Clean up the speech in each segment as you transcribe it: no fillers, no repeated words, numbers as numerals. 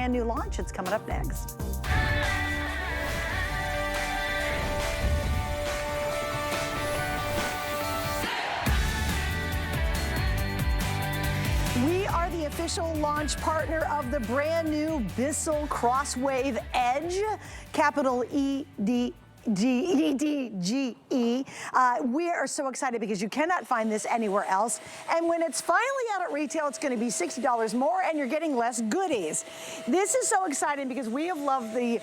brand new launch. It's coming up next. We are the official launch partner of the brand new Bissell Crosswave Edge, capital EDGE. We are so excited because you cannot find this anywhere else. And when it's finally out at retail, it's going to be $60 more and you're getting less goodies. This is so exciting because we have loved the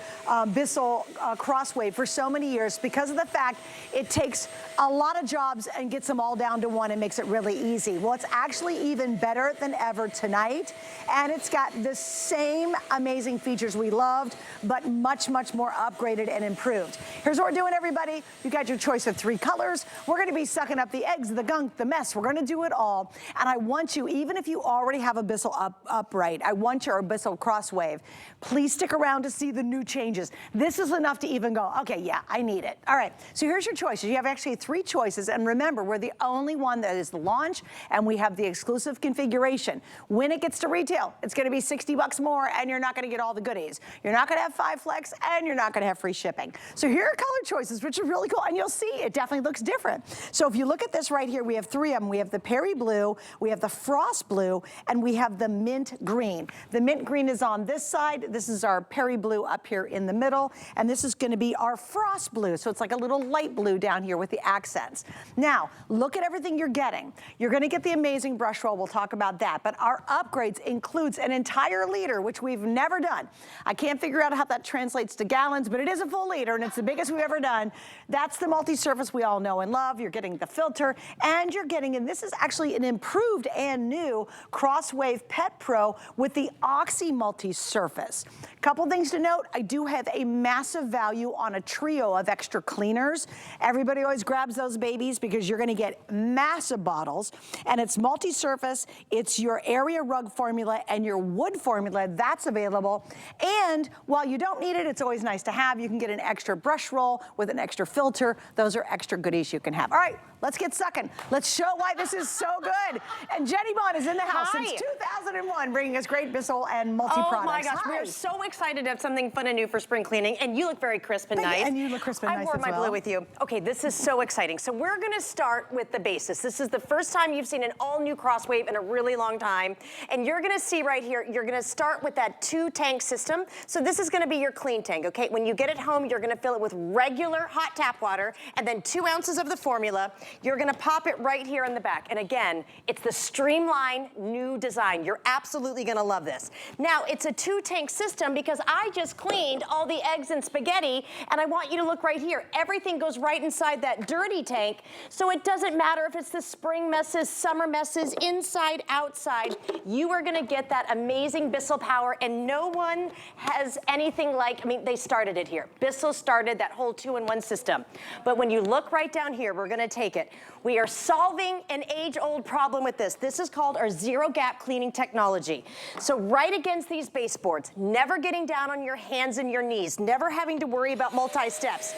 Bissell Crosswave for so many years because of the fact it takes a lot of jobs and gets them all down to one and makes it really easy. Well, it's actually even better than ever tonight. And it's got the same amazing features we loved, but much, much more upgraded and improved. Here's what we're doing, everybody. You got your choice of 3 colors. We're gonna be sucking up the eggs, the gunk, the mess. We're gonna do it all. And I want you, even if you already have a Bissell upright, I want your Bissell Crosswave. Please stick around to see the new changes. This is enough to even go, okay, yeah, I need it. All right, so here's your choices. You have actually 3 choices. And remember, we're the only one that is the launch and we have the exclusive configuration. When it gets to retail, it's gonna be $60 more and you're not gonna get all the goodies. You're not gonna have 5 flex and you're not gonna have free shipping. So here are color choices, which are really cool, and you'll see it definitely looks different. So if you look at this right here, we have 3 of them. We have the Perry Blue, we have the Frost Blue, and we have the Mint Green. The Mint Green is on this side. This is our Perry Blue up here in the middle, and this is gonna be our Frost Blue. So it's like a little light blue down here with the accents. Now, look at everything you're getting. You're gonna get the amazing brush roll. We'll talk about that, but our upgrades includes an entire liter, which we've never done. I can't figure out how that translates to gallons, but it is a full liter, and it's the biggest we've ever done. That's the multi-surface we all know and love. You're getting the filter, and you're getting, and this is actually an improved and new Crosswave Pet Pro with the Oxy multi-surface. Couple things to note, I do have a massive value on a trio of extra cleaners. Everybody always grabs those babies because you're gonna get massive bottles, and it's multi-surface, it's your area rug formula and your wood formula, that's available. And while you don't need it, it's always nice to have. You can get an extra brush roll with an extra filter. Those are extra goodies you can have. All right, let's get sucking. Let's show why this is so good. And Jenny Bond is in the house since 2001, bringing us great Bissell and multi-products. Oh my gosh, we're so excited to have something fun and new for spring cleaning, and you look very crisp and nice. And you look crisp and nice as well. I wore my blue with you. Okay, this is so exciting. So we're gonna start with the basis. This is the first time you've seen an all-new Crosswave in a really long time, and you're gonna see right here, you're gonna start with that 2-tank system. So this is gonna be your clean tank, okay? When you get it home, you're gonna fill it with regular hot tap water and then 2 ounces of the formula. You're gonna pop it right here in the back. And again, it's the streamlined new design. You're absolutely gonna love this. Now, it's a 2-tank system because I just cleaned all the eggs and spaghetti, and I want you to look right here. Everything goes right inside that dirty tank, so it doesn't matter if it's the spring messes, summer messes, inside, outside. You are gonna get that amazing Bissell power, and no one has anything like, I mean, they started it here. Bissell started that whole 2-in-1 system. But when you look right down here, we're gonna take it. We are solving an age-old problem with this. This is called our zero gap cleaning technology. So right against these baseboards, never getting down on your hands and your knees, never having to worry about multi-steps.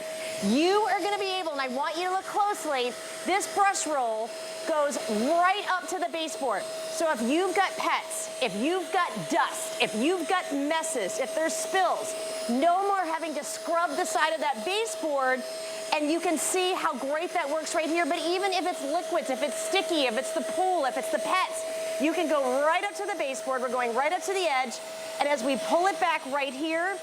You are gonna be able, and I want you to look closely, this brush roll goes right up to the baseboard. So if you've got pets, if you've got dust, if you've got messes, if there's spills, no more having to scrub the side of that baseboard. And you can see how great that works right here. But even if it's liquids, if it's sticky, if it's the pool, if it's the pets, you can go right up to the baseboard. We're going right up to the edge. And as we pull it back right here,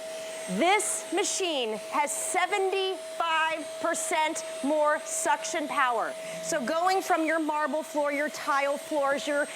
this machine has 75% more suction power. So going from your marble floor, your tile floors, your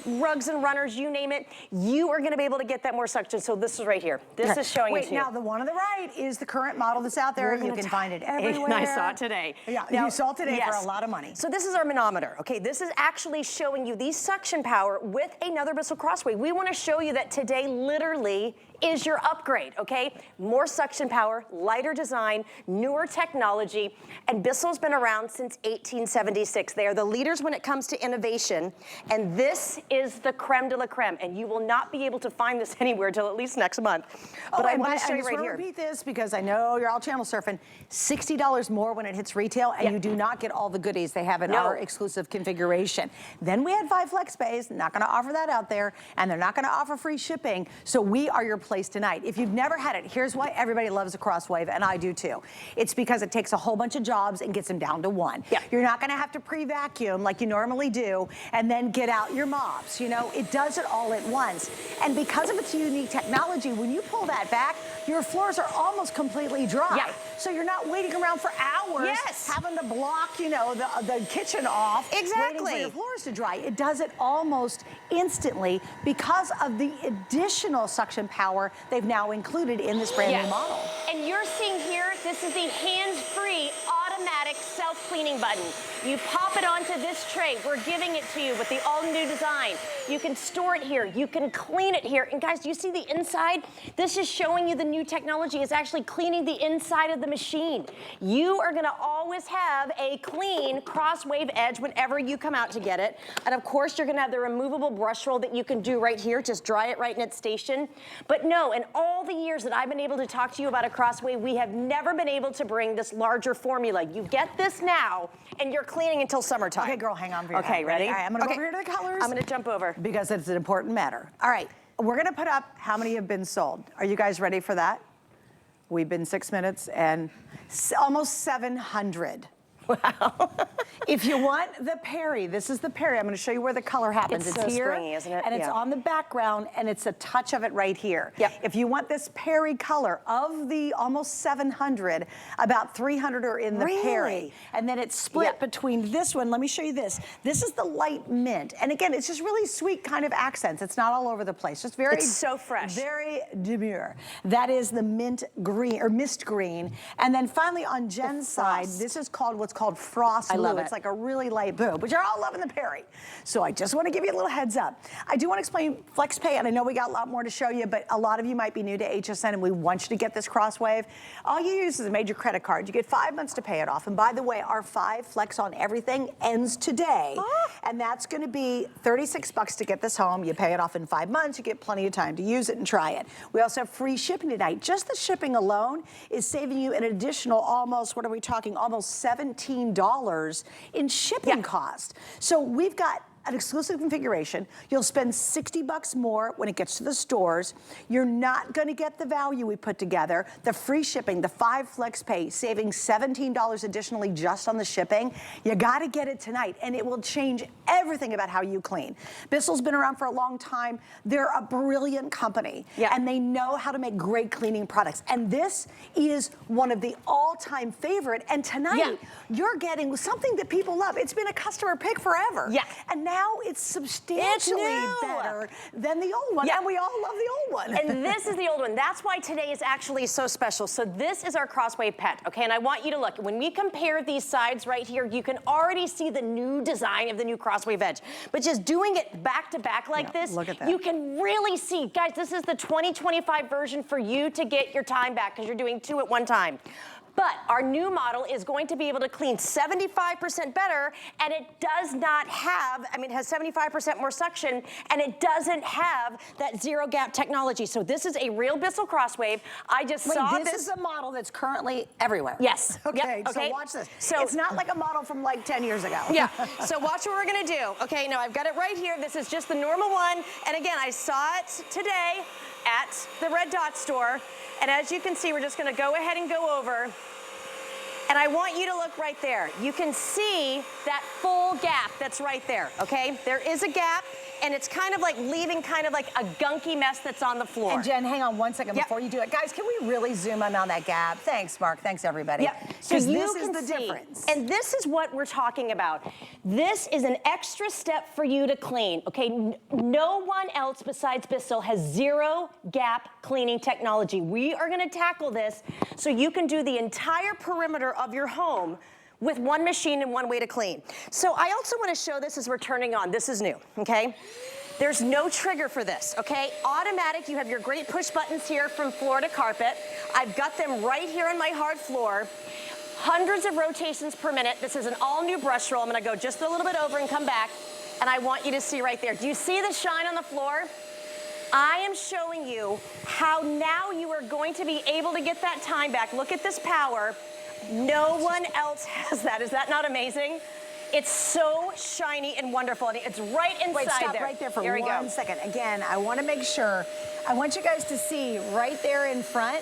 rugs and runners, you name it, you are gonna be able to get that more suction. So this is right here. This is showing it to you. Now the one on the right is the current model that's out there. You can find it everywhere. And I saw it today. Yeah, now, you saw it today for a lot of money. So this is our manometer, okay? This is actually showing you the suction power with another Bissell Crosswave. We wanna show you that today literally is your upgrade, okay? More suction power, lighter design, newer technology, and Bissell's been around since 1876. They are the leaders when it comes to innovation, and this is the creme de la creme, and you will not be able to find this anywhere till at least next month. But I want to show you right here. Repeat this because I know you're all channel surfing. $60 more when it hits retail, and you do not get all the goodies they have in our exclusive configuration. Then we had 5 flex pays, not going to offer that out there, and they're not going to offer free shipping, so we are your place tonight. If you've never had it, here's why everybody loves a Crosswave, and I do too. It's because it takes a whole bunch of jobs and gets them down to one. You're not going to have to pre-vacuum like you normally do and then get out your mops. You know, it does it all at once. And because of its unique technology, when you pull that back, your floors are almost completely dry. So you're not waiting around for hours having to block, you know, the kitchen off. Waiting for your floors to dry. It does it almost instantly because of the additional suction power they've now included in this brand new model. And you're seeing here, this is the hands-free automatic self-cleaning button. You pop it onto this tray. We're giving it to you with the all-new design. You can store it here. You can clean it here. And guys, do you see the inside? This is showing you the new technology. It's actually cleaning the inside of the machine. You are gonna always have a clean Crosswave edge whenever you come out to get it. And of course, you're gonna have the removable brush roll that you can do right here. Just dry it right in its station. But no, in all the years that I've been able to talk to you about a Crosswave, we have never been able to bring this larger formula. You get this now, and you're cleaning until summertime. Okay, girl, hang on for your Okay, ready? All right, I'm gonna go over here to the colors. I'm gonna jump over. Because it's an important matter. All right, we're gonna put up how many have been sold. Are you guys ready for that? We've been 6 minutes and almost 700. Wow. If you want the Perry, this is the Perry. I'm going to show you where the color happens. It's here, so springy, isn't it? And it's on the background, and it's a touch of it right here. If you want this Perry color, of the almost 700, about 300 are in the Perry. And then it's split between this one. Let me show you this. This is the light mint. And again, it's just really sweet kind of accents. It's not all over the place. Just very, it's so fresh. Very demure. That is the mint green, or mist green. And then finally on Jen's side, this is called what's called Frost Blue. It's like a really light blue, but you're all loving the Perry. So I just want to give you a little heads up. I do want to explain FlexPay, and I know we got a lot more to show you, but a lot of you might be new to HSN, and we want you to get this Crosswave. All you use is a major credit card. You get 5 months to pay it off. And by the way, our 5 flex on everything ends today. And that's going to be $36 to get this home. You pay it off in 5 months. You get plenty of time to use it and try it. We also have free shipping tonight. Just the shipping alone is saving you an additional almost, what are we talking, almost $17 in shipping cost. So we've got an exclusive configuration. You'll spend $60 more when it gets to the stores. You're not gonna get the value we put together. The free shipping, the 5 flex pay, saving $17 additionally just on the shipping. You gotta get it tonight, and it will change everything about how you clean. Bissell's been around for a long time. They're a brilliant company, and they know how to make great cleaning products. And this is one of the all-time favorite, and tonight, you're getting something that people love. It's been a customer pick forever. And now it's substantially better than the old one, and we all love the old one. And this is the old one. That's why today is actually so special. So this is our Crosswave Pet, okay? And I want you to look. When we compare these sides right here, you can already see the new design of the new Crosswave Edge. But just doing it back to back like this, look at that. you can really see. Guys, this is the 2025 version for you to get your time back because you're doing 2 at one time. But our new model is going to be able to clean 75% better, and it does not have, I mean, it has 75% more suction, and it doesn't have that zero gap technology. So this is a real Bissell Crosswave. I just saw this. This is a model that's currently everywhere. Yes. Okay, so watch this. So it's not like a model from like 10 years ago. So watch what we're gonna do. Okay, now I've got it right here. This is just the normal one. And again, I saw it today at the Red Dot store. And as you can see, we're just gonna go ahead and go over. And I want you to look right there. You can see that full gap that's right there, okay? There is a gap, and it's kind of like leaving kind of like a gunky mess that's on the floor. And Jen, hang on one second before you do it. Guys, can we really zoom in on that gap? Thanks, Mark. Thanks, everybody. So this you is can the see, difference. and this is what we're talking about. This is an extra step for you to clean, okay? No one else besides Bissell has zero gap cleaning technology. We are gonna tackle this so you can do the entire perimeter of your home with one machine and one way to clean. So I also want to show this as we're turning on. This is new, okay? There's no trigger for this, okay? Automatic, you have your great push buttons here from floor to carpet. I've got them right here on my hard floor. hundreds of rotations per minute. This is an all-new brush roll. I'm gonna go just a little bit over and come back, and I want you to see right there. Do you see the shine on the floor? I am showing you how now you are going to be able to get that time back. Look at this power. No one else has that. Is that not amazing? It's so shiny and wonderful, and it's right inside there. Wait, stop right there for 1 second. Again, I want to make sure, I want you guys to see right there in front,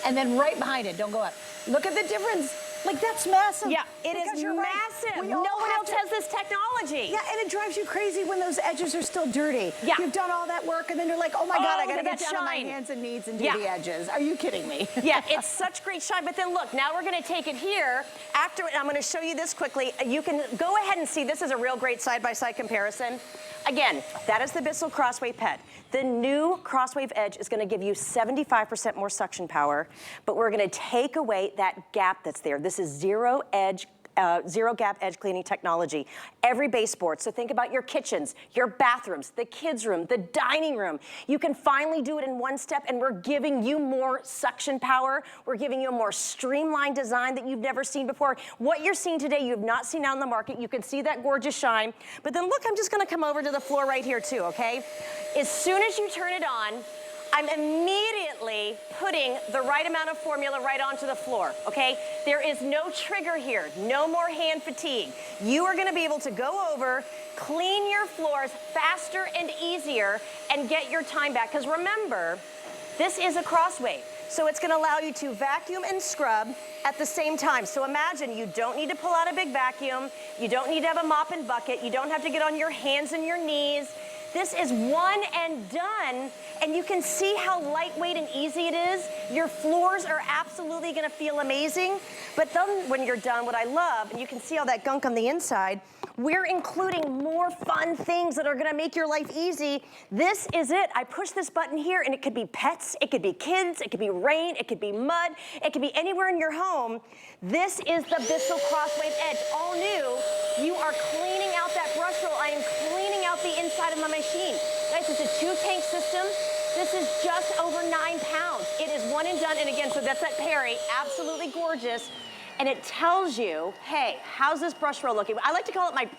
and then right behind it. Don't go up. Look at the difference. Like, that's massive. Yeah, it is massive. Right. No one else has this technology. Yeah, and it drives you crazy when those edges are still dirty. Yeah. You've done all that work, and then you're like, oh my God, I gotta get down on my shine. hands and knees and do the edges. Are you kidding me? Yeah, it's such great shine. But then look, now we're gonna take it here. After I'm gonna show you this quickly. You can go ahead and see, this is a real great side-by-side comparison. Again, that is the Bissell Crosswave Pet. The new Crosswave Edge is gonna give you 75% more suction power, but we're gonna take away that gap that's there. This is zero gap edge cleaning technology. Every baseboard, so think about your kitchens, your bathrooms, the kids' room, the dining room. You can finally do it in one step, and we're giving you more suction power. We're giving you a more streamlined design that you've never seen before. What you're seeing today, you have not seen out in the market. You can see that gorgeous shine. But then look, I'm just gonna come over to the floor right here too, okay? As soon as you turn it on, I'm immediately putting the right amount of formula right onto the floor, okay? There is no trigger here, no more hand fatigue. You are gonna be able to go over, clean your floors faster and easier, and get your time back. Because remember, this is a Crosswave. So it's gonna allow you to vacuum and scrub at the same time. So imagine you don't need to pull out a big vacuum, you don't need to have a mop and bucket, you don't have to get on your hands and your knees. This is one and done, and you can see how lightweight and easy it is. Your floors are absolutely gonna feel amazing, but then when you're done, what I love, and you can see all that gunk on the inside, we're including more fun things that are gonna make your life easy. This is it. I push this button here, and it could be pets, it could be kids, it could be rain, it could be mud, it could be anywhere in your home. This is the Bissell Crosswave Edge, all new. You are cleaning out that brush roll. I am cleaning out the inside of my machine. Guys, it's a 2-tank system. This is just over 9 pounds. It is one and done, and again, so that's that Perry, absolutely gorgeous. And it tells you, hey, how's this brush roll looking? I like to call it my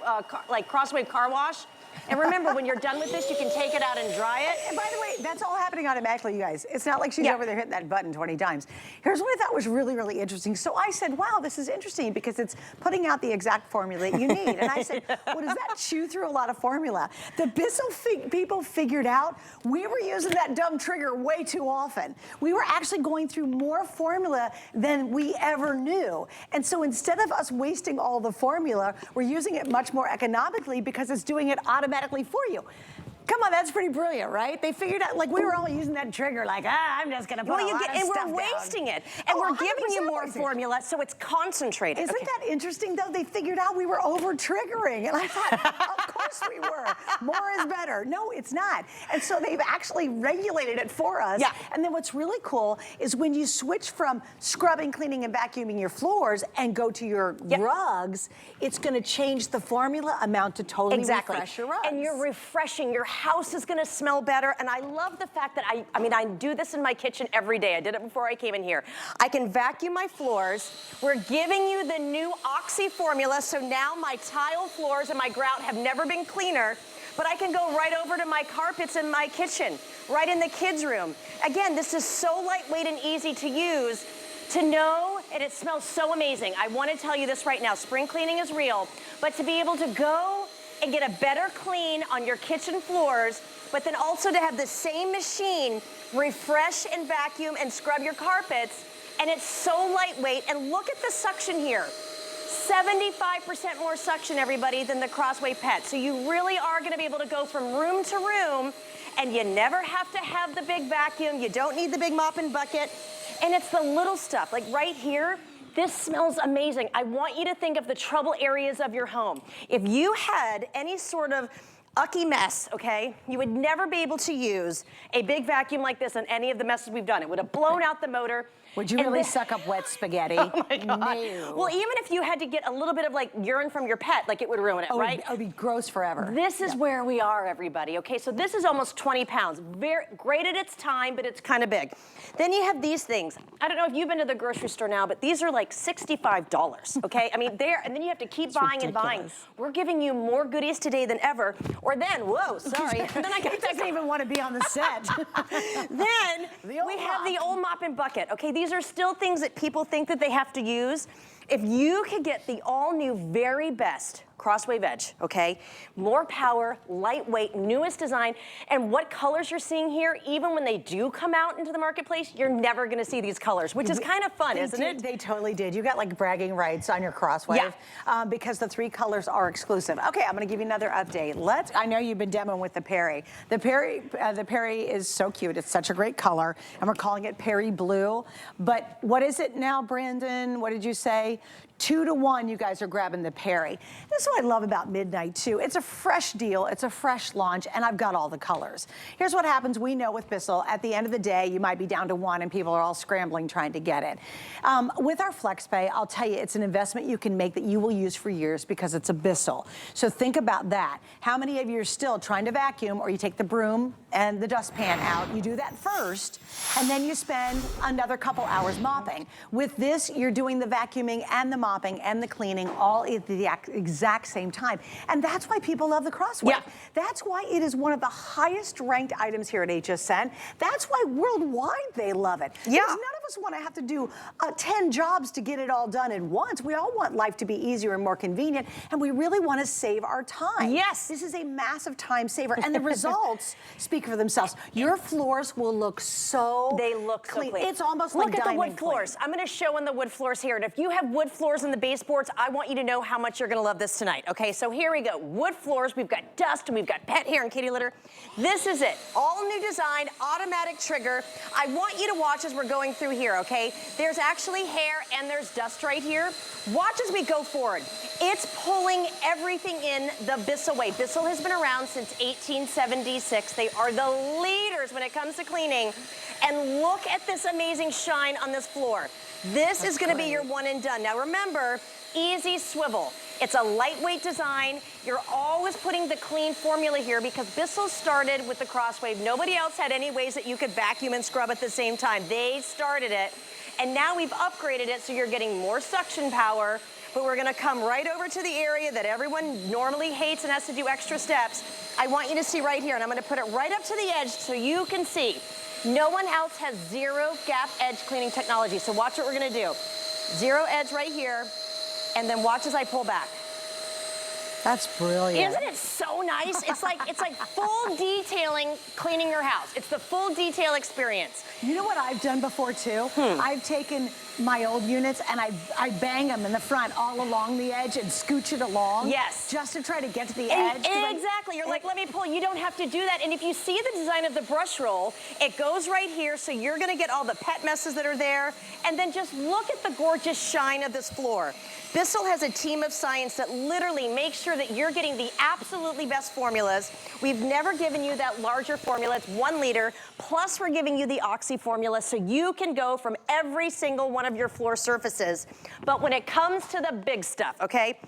like Crosswave car wash. And remember, when you're done with this, you can take it out and dry it. And by the way, that's all happening automatically, you guys. It's not like she's over there hitting that button 20 times. Here's what I thought was really, really interesting. So I said, wow, this is interesting because it's putting out the exact formula you need. And I said, well, does that chew through a lot of formula? The Bissell people figured out we were using that dumb trigger way too often. We were actually going through more formula than we ever knew. And so instead of us wasting all the formula, we're using it much more economically because it's doing it automatically for you. Come on, that's pretty brilliant, right? They figured out, like, we were all using that trigger, like, I'm just gonna put a lot of stuff down. And we're wasting it. And we're giving you more formula, so it's concentrated. Isn't that interesting, though? They figured out we were over-triggering. And I thought, of course we were. More is better. No, it's not. And so they've actually regulated it for us. Yeah. And then what's really cool is when you switch from scrubbing, cleaning, and vacuuming your floors and go to your rugs, it's gonna change the formula amount to totally refresh your rugs. And you're refreshing your house is gonna smell better, and I love the fact that I mean, I do this in my kitchen every day. I did it before I came in here. I can vacuum my floors. We're giving you the new Oxy formula, so now my tile floors and my grout have never been cleaner, but I can go right over to my carpets in my kitchen, right in the kids' room. Again, this is so lightweight and easy to use. To know, and it smells so amazing. I wanna tell you this right now, spring cleaning is real, but to be able to go and get a better clean on your kitchen floors, but then also to have the same machine refresh and vacuum and scrub your carpets, and it's so lightweight. And look at the suction here. 75% more suction, everybody, than the Crosswave Pet. So you really are gonna be able to go from room to room, and you never have to have the big vacuum. You don't need the big mop and bucket. And it's the little stuff, like right here, this smells amazing. I want you to think of the trouble areas of your home. If you had any sort of ucky mess, okay? You would never be able to use a big vacuum like this on any of the messes we've done. It would have blown out the motor. Would you really suck up wet spaghetti? Oh my God. No. Well, even if you had to get a little bit of like urine from your pet, like it would ruin it, right? It would be gross forever. This is where we are, everybody, okay? So this is almost 20 pounds. Very great at its time, but it's kind of big. Then you have these things. I don't know if you've been to the grocery store now, but these are like $65, okay? I mean, and then you have to keep buying and buying. We're giving you more goodies today than ever. Or then, whoa, sorry. And then I doesn't even want to be on the set. Then we have the old mop and bucket, okay? These are still things that people think that they have to use. If you could get the all-new, very best Crosswave Edge, okay? More power, lightweight, newest design, and what colors you're seeing here, even when they do come out into the marketplace, you're never gonna see these colors, which is kind of fun, isn't it? They totally did. You got like bragging rights on your Crosswave because the 3 colors are exclusive. Okay, I'm gonna give you another update. I know you've been demoing with the Perry. The Perry is so cute. It's such a great color, and we're calling it Perry Blue. But what is it now, Brandon? What did you say? 2 to 1, you guys are grabbing the Perry. This is what I love about Midnight too. It's a fresh deal, it's a fresh launch, and I've got all the colors. Here's what happens, we know with Bissell, at the end of the day, you might be down to 1 and people are all scrambling trying to get it. With our FlexPay, I'll tell you, it's an investment you can make that you will use for years because it's a Bissell. So think about that. How many of you are still trying to vacuum, or you take the broom and the dustpan out, you do that first, and then you spend another couple hours mopping. With this, you're doing the vacuuming and the mopping and the cleaning all at the exact same time. And that's why people love the Crosswave. Yeah. That's why it is one of the highest ranked items here at HSN. That's why worldwide they love it. Yeah. Because none of us want to have to do 10 jobs to get it all done at once. We all want life to be easier and more convenient, and we really want to save our time. Yes. This is a massive time saver, and the results speak for themselves. Your floors will look so They look clean. so clean. It's almost look like at the diamond wood floors. I'm going to show on the wood floors here, and if you have wood floors in the baseboards, I want you to know how much you're going to love this tonight. Okay, so here we go. Wood floors. We've got dust, and we've got pet hair and kitty litter. This is it. All new design, automatic trigger. I want you to watch as we're going through here. Okay, there's actually hair and there's dust right here. Watch as we go forward. It's pulling everything in the Bissell way. Bissell has been around since 1876. They are the leaders when it comes to cleaning. And look at this amazing shine on this floor. This is going to be your one and done. Now remember, easy swivel. It's a lightweight design. You're always putting the clean formula here because Bissell started with the Crosswave. Nobody else had any ways that you could vacuum and scrub at the same time. They started it, and now we've upgraded it so you're getting more suction power, but we're gonna come right over to the area that everyone normally hates and has to do extra steps. I want you to see right here, and I'm gonna put it right up to the edge so you can see. No one else has zero gap edge cleaning technology, so watch what we're gonna do. Zero edge right here, and then watch as I pull back. That's brilliant. Isn't it so nice? It's like full detailing cleaning your house. It's the full detail experience. You know what I've done before too? I've taken my old units and I bang them in the front all along the edge and scooch it along. Yes. Just to try to get to the edge. Exactly. You're like, let me pull. You don't have to do that. And if you see the design of the brush roll, it goes right here. So you're going to get all the pet messes that are there. And then just look at the gorgeous shine of this floor. Bissell has a team of science that literally makes sure that you're getting the absolutely best formulas. We've never given you that larger formula. It's 1 liter. Plus, we're giving you the Oxy formula so you can go from every single one of your floor surfaces. But when it comes to the big stuff, okay?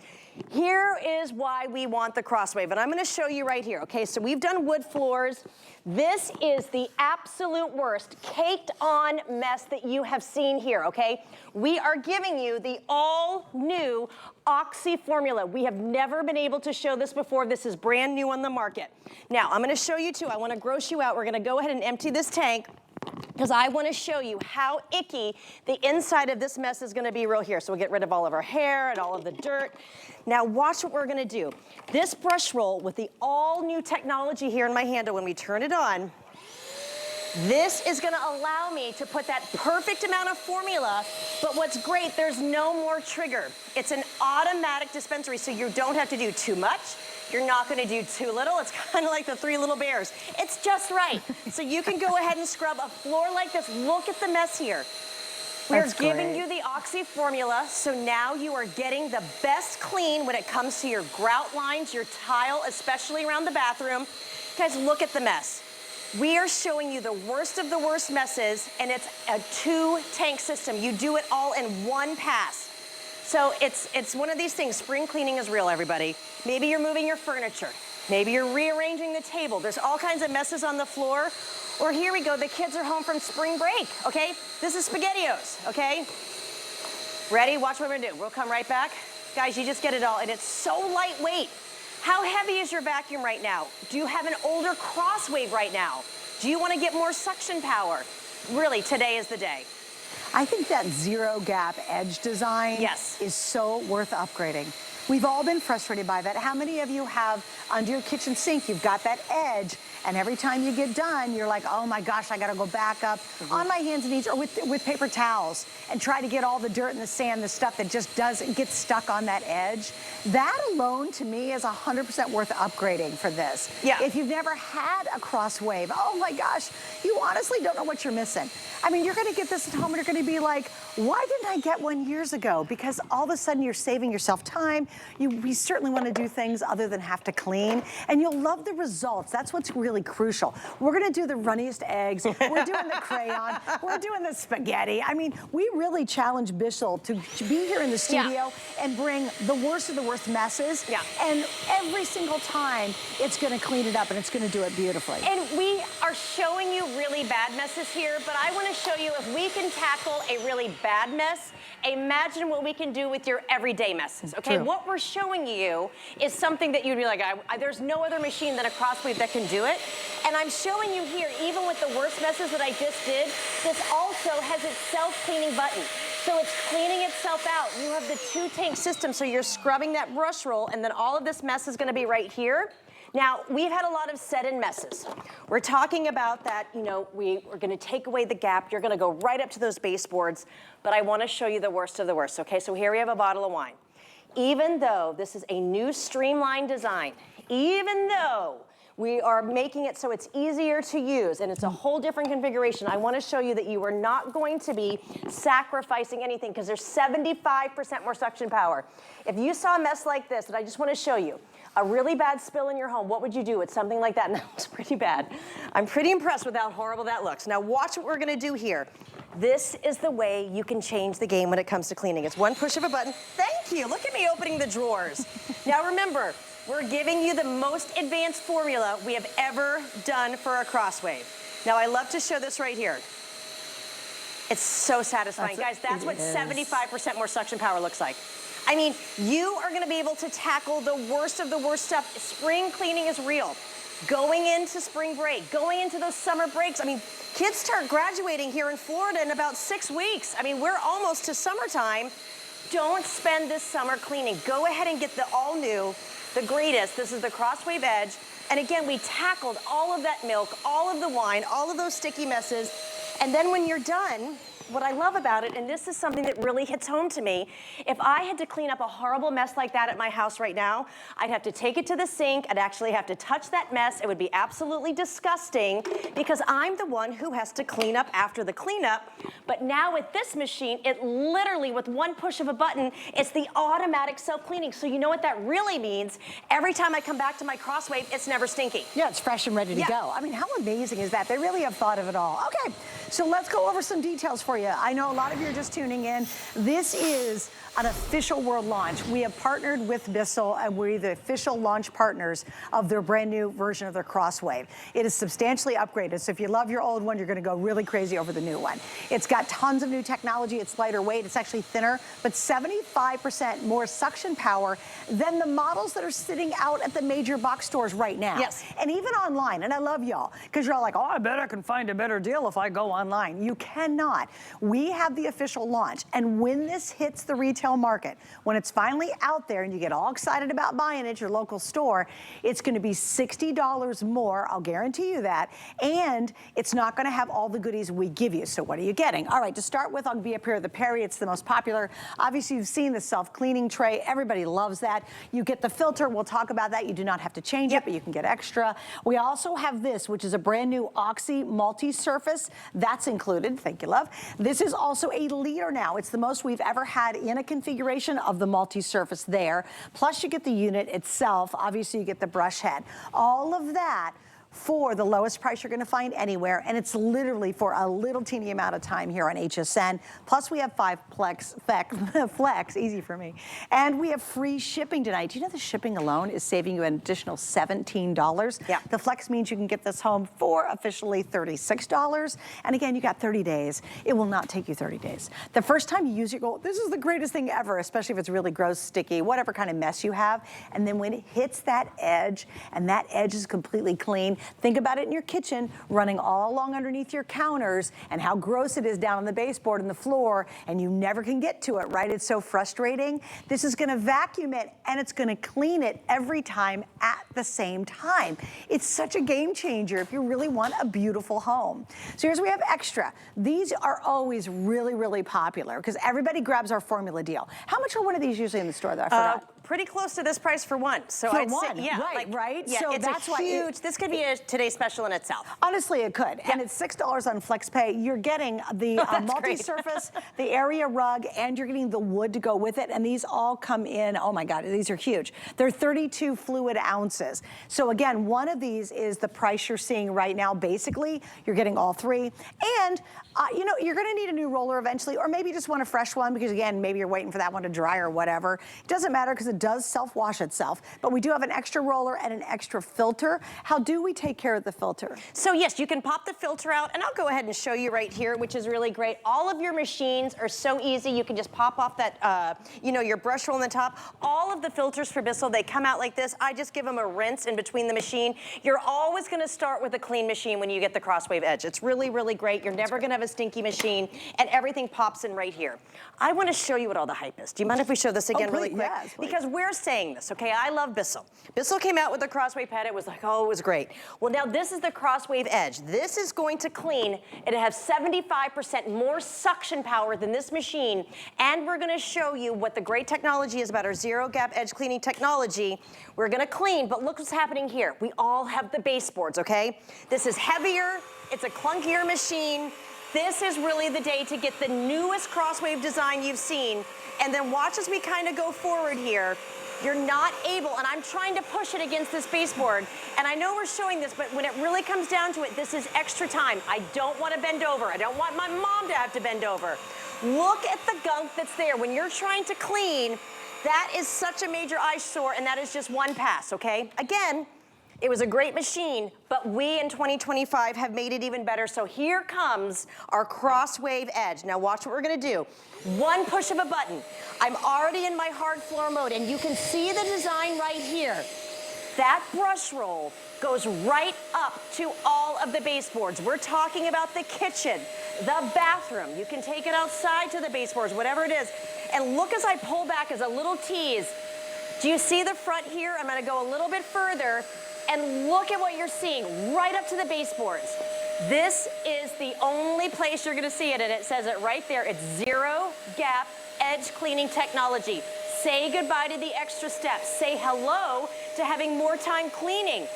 Here is why we want the Crosswave, and I'm gonna show you right here, okay? So we've done wood floors. This is the absolute worst caked on mess that you have seen here, okay? We are giving you the all new Oxy formula. We have never been able to show this before. This is brand new on the market. Now, I'm gonna show you too. I wanna gross you out. We're gonna go ahead and empty this tank because I want to show you how icky the inside of this mess is going to be real here. So we'll get rid of all of our hair and all of the dirt. Now watch what we're going to do. This brush roll with the all new technology here in my handle, when we turn it on, this is going to allow me to put that perfect amount of formula, but what's great, there's no more trigger. It's an automatic dispensary, so you don't have to do too much. You're not gonna do too little. It's kind of like the 3 little bears. It's just right. So you can go ahead and scrub a floor like this. Look at the mess here. We're giving you the Oxy formula, so now you are getting the best clean when it comes to your grout lines, your tile, especially around the bathroom. Guys, look at the mess. We are showing you the worst of the worst messes, and it's a 2-tank system. You do it all in one pass. So it's one of these things. Spring cleaning is real, everybody. Maybe you're moving your furniture. Maybe you're rearranging the table. There's all kinds of messes on the floor. Or here we go, the kids are home from spring break, okay? This is SpaghettiOs, okay? Ready? Watch what we're gonna do. We'll come right back. Guys, you just get it all, and it's so lightweight. How heavy is your vacuum right now? Do you have an older crosswave right now? Do you wanna get more suction power? Really, today is the day. I think that zero gap edge design is so worth upgrading. We've all been frustrated by that. How many of you have under your kitchen sink, you've got that edge, and every time you get done, you're like, oh my gosh, I gotta go back up on my hands and knees or with paper towels and try to get all the dirt and the sand, the stuff that just doesn't get stuck on that edge. That alone, to me, is 100% worth upgrading for this. Yeah. If you've never had a crosswave, oh my gosh, you honestly don't know what you're missing. I mean, you're gonna get this at home and you're gonna be like, why didn't I get one years ago? Because all of a sudden you're saving yourself time. We certainly wanna do things other than have to clean, and you'll love the results. That's what's really crucial. We're gonna do the runniest eggs, we're doing the crayon, we're doing the spaghetti. I mean, we really challenge Bissell to be here in the studio and bring the worst of the worst messes. And every single time, it's gonna clean it up and it's gonna do it beautifully. And we are showing you really bad messes here, but I wanna show you if we can tackle a really bad mess, imagine what we can do with your everyday messes, okay? True. What we're showing you is something that you'd be like, there's no other machine than a crosswave that can do it. And I'm showing you here, even with the worst messes that I just did, this also has its self-cleaning button. So it's cleaning itself out. You have the 2-tank system, so you're scrubbing that brush roll, and then all of this mess is gonna be right here. Now, we've had a lot of set-in messes. We're talking about that, you know, we're gonna take away the gap. You're gonna go right up to those baseboards, but I wanna show you the worst of the worst, okay? So here we have a bottle of wine. Even though this is a new streamlined design, even though we are making it so it's easier to use and it's a whole different configuration, I wanna show you that you are not going to be sacrificing anything because there's 75% more suction power. If you saw a mess like this, and I just wanna show you, a really bad spill in your home, what would you do with something like that? And that was pretty bad. I'm pretty impressed with how horrible that looks. Now watch what we're gonna do here. This is the way you can change the game when it comes to cleaning. It's one push of a button. Thank you, look at me opening the drawers. Now remember, we're giving you the most advanced formula we have ever done for a crosswave. Now I love to show this right here. It's so satisfying. Guys, that's what 75% more suction power looks like. I mean, you are gonna be able to tackle the worst of the worst stuff. Spring cleaning is real. Going into spring break, going into those summer breaks. I mean, kids start graduating here in Florida in about 6 weeks. I mean, we're almost to summertime. Don't spend this summer cleaning. Go ahead and get the all new, the greatest. This is the Crosswave Edge. And again, we tackled all of that milk, all of the wine, all of those sticky messes. And then when you're done, what I love about it, and this is something that really hits home to me, if I had to clean up a horrible mess like that at my house right now, I'd have to take it to the sink, I'd actually have to touch that mess, it would be absolutely disgusting because I'm the one who has to clean up after the cleanup. But now with this machine, it literally, with one push of a button, it's the automatic self-cleaning. So you know what that really means? Every time I come back to my crosswave, it's never stinky. Yeah, it's fresh and ready to go. I mean, how amazing is that? They really have thought of it all. Okay, so let's go over some details for you. I know a lot of you are just tuning in. This is an official world launch. We have partnered with Bissell, and we're the official launch partners of their brand new version of their Crosswave. It is substantially upgraded, so if you love your old one, you're gonna go really crazy over the new one. It's got tons of new technology. It's lighter weight, it's actually thinner, but 75% more suction power than the models that are sitting out at the major box stores right now. Yes. And even online, and I love y'all, because you're all like, oh, I bet I can find a better deal if I go online. You cannot. We have the official launch, and when this hits the retail market, when it's finally out there and you get all excited about buying it at your local store, it's gonna be $60 more, I'll guarantee you that, and it's not gonna have all the goodies we give you. So what are you getting? All right, to start with, I'll be up here at the Perry. It's the most popular. Obviously, you've seen the self-cleaning tray. Everybody loves that. You get the filter. We'll talk about that. You do not have to change it, but you can get extra. We also have this, which is a brand new Oxy multi-surface. That That's included. Thank you, love. This is also a liter now. It's the most we've ever had in a configuration of the multi-surface there. Plus you get the unit itself. Obviously you get the brush head. All of that for the lowest price you're gonna find anywhere, and it's literally for a little teeny amount of time here on HSN. Plus we have 5 flex, easy for me. And we have free shipping tonight. Do you know the shipping alone is saving you an additional $17? Yeah. The flex means you can get this home for officially $36. And again, you got 30 days. It will not take you 30 days. The first time you use it, you go, this is the greatest thing ever, especially if it's really gross, sticky, whatever kind of mess you have. And then when it hits that edge, and that edge is completely clean, think about it in your kitchen, running all along underneath your counters, and how gross it is down on the baseboard and the floor, and you never can get to it, right? It's so frustrating. This is gonna vacuum it, and it's gonna clean it every time at the same time. It's such a game changer if you really want a beautiful home. So here's what we have extra. These are always really, really popular because everybody grabs our formula deal. How much are one of these usually in the store, though? I forgot. Pretty close to this price for one. So For I'd one, say, yeah, right? Yeah, So it's that's a why huge, this could be a today's special in itself. Honestly, it could. And it's $6 on FlexPay. You're getting the multi-surface, the area rug, and you're getting the wood to go with it. And these all come in, oh my God, these are huge. They're 32 fluid ounces. So again, one of these is the price you're seeing right now. Basically, you're getting all three. And you know, you're gonna need a new roller eventually, or maybe you just want a fresh one because again, maybe you're waiting for that one to dry or whatever. It doesn't matter because it does self-wash itself. But we do have an extra roller and an extra filter. How do we take care of the filter? So yes, you can pop the filter out, and I'll go ahead and show you right here, which is really great. All of your machines are so easy. You can just pop off that, you know, your brush roll on the top. All of the filters for Bissell, they come out like this. I just give them a rinse in between the machine. You're always gonna start with a clean machine when you get the Crosswave Edge. It's really, really great. You're never gonna have a stinky machine, and everything pops in right here. I wanna show you what all the hype is. Do you mind if we show this again really quick? Yes, please. Because we're saying this, okay? I love Bissell. Bissell came out with the Crosswave Pad. It was like, oh, it was great. Well, now this is the Crosswave Edge. This is going to clean. It has 75% more suction power than this machine, and we're gonna show you what the great technology is about our zero gap edge cleaning technology. We're gonna clean, but look what's happening here. We all have the baseboards, okay? This is heavier, it's a clunkier machine. This is really the day to get the newest Crosswave design you've seen. And then watch as we kind of go forward here. You're not able, and I'm trying to push it against this baseboard, and I know we're showing this, but when it really comes down to it, this is extra time. I don't want to bend over. I don't want my mom to have to bend over. Look at the gunk that's there. When you're trying to clean, that is such a major eyesore, and that is just one pass, okay? Again, it was a great machine, but we in 2025 have made it even better. So here comes our Crosswave Edge. Now watch what we're gonna do. One push of a button. I'm already in my hard floor mode, and you can see the design right here. That brush roll goes right up to all of the baseboards. We're talking about the kitchen, the bathroom. You can take it outside to the baseboards, whatever it is. And look as I pull back as a little tease. Do you see the front here? I'm gonna go a little bit further. And look at what you're seeing right up to the baseboards. This is the only place you're gonna see it, and it says it right there. It's zero gap edge cleaning technology. Say goodbye to the extra steps. Say hello to having more time cleaning.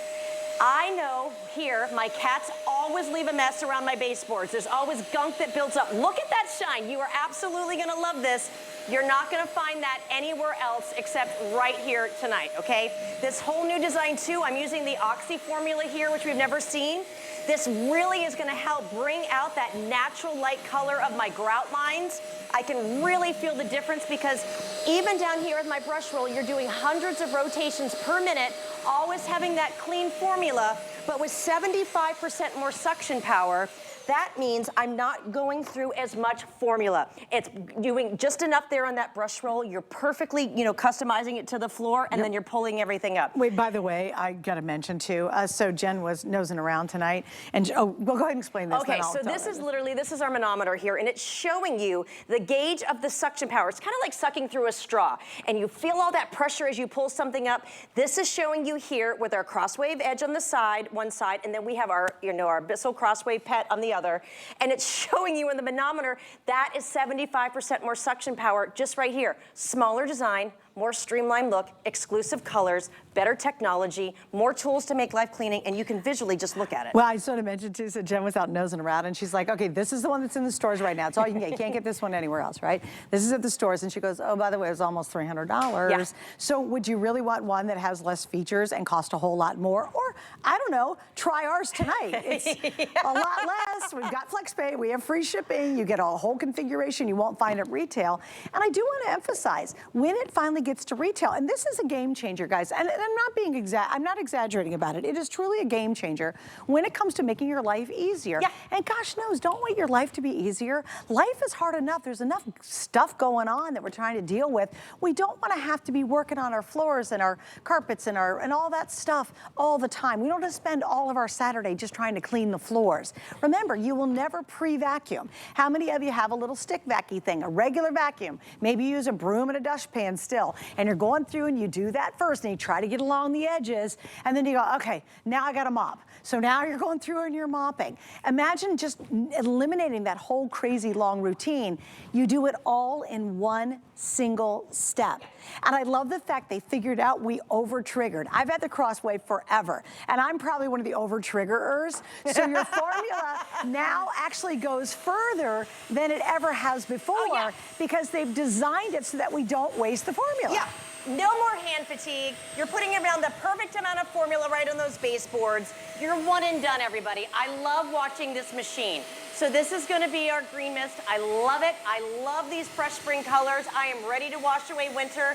I know here, my cats always leave a mess around my baseboards. There's always gunk that builds up. Look at that shine. You are absolutely gonna love this. You're not gonna find that anywhere else except right here tonight, okay? This whole new design too, I'm using the Oxy formula here, which we've never seen. This really is gonna help bring out that natural light color of my grout lines. I can really feel the difference because even down here with my brush roll, you're doing hundreds of rotations per minute, always having that clean formula, but with 75% more suction power. That means I'm not going through as much formula. It's doing just enough there on that brush roll. You're perfectly, you know, customizing it to the floor, and then you're pulling everything up. Wait, by the way, I gotta mention too, so Jen was nosing around tonight, and well, go ahead and explain this. Okay, so this is literally, this is our manometer here, and it's showing you the gauge of the suction power. It's kind of like sucking through a straw, and you feel all that pressure as you pull something up. This is showing you here with our Crosswave Edge on the side, one side, and then we have our, you know, our Bissell Crosswave Pet on the other, and it's showing you in the manometer that is 75% more suction power just right here. Smaller design, more streamlined look, exclusive colors, better technology, more tools to make life cleaning, and you can visually just look at it. Well, I sort of mentioned too, so Jen was out nosing around and she's like, okay, this is the one that's in the stores right now. It's all you can get. You can't get this one anywhere else, right? This is at the stores. And she goes, oh, by the way, it was almost $300. Yeah. So would you really want one that has less features and cost a whole lot more? Or, I don't know, try ours tonight. It's a lot less. We've got FlexPay. We have free shipping. You get a whole configuration you won't find at retail. And I do want to emphasize, when it finally gets to retail, and this is a game changer, guys, and I'm not exaggerating about it. It is truly a game changer when it comes to making your life easier. Yeah. And gosh knows, don't want your life to be easier. Life is hard enough. There's enough stuff going on that we're trying to deal with. We don't want to have to be working on our floors and our carpets and all that stuff all the time. We don't want to spend all of our Saturday just trying to clean the floors. Remember, you will never pre-vacuum. How many of you have a little stick vacuum thing, a regular vacuum? Maybe you use a broom and a dustpan still, and you're going through and you do that first and you try to get along the edges, and then you go, okay, now I got a mop. So now you're going through and you're mopping. Imagine just eliminating that whole crazy long routine. You do it all in one single step. And I love the fact they figured out we over-triggered. I've had the Crosswave forever, and I'm probably one of the over-triggerers. So your formula now actually goes further than it ever has before because they've designed it so that we don't waste the formula. Yeah. No more hand fatigue. You're putting around the perfect amount of formula right on those baseboards. You're one and done, everybody. I love watching this machine. So this is gonna be our green mist. I love it. I love these fresh spring colors. I am ready to wash away winter.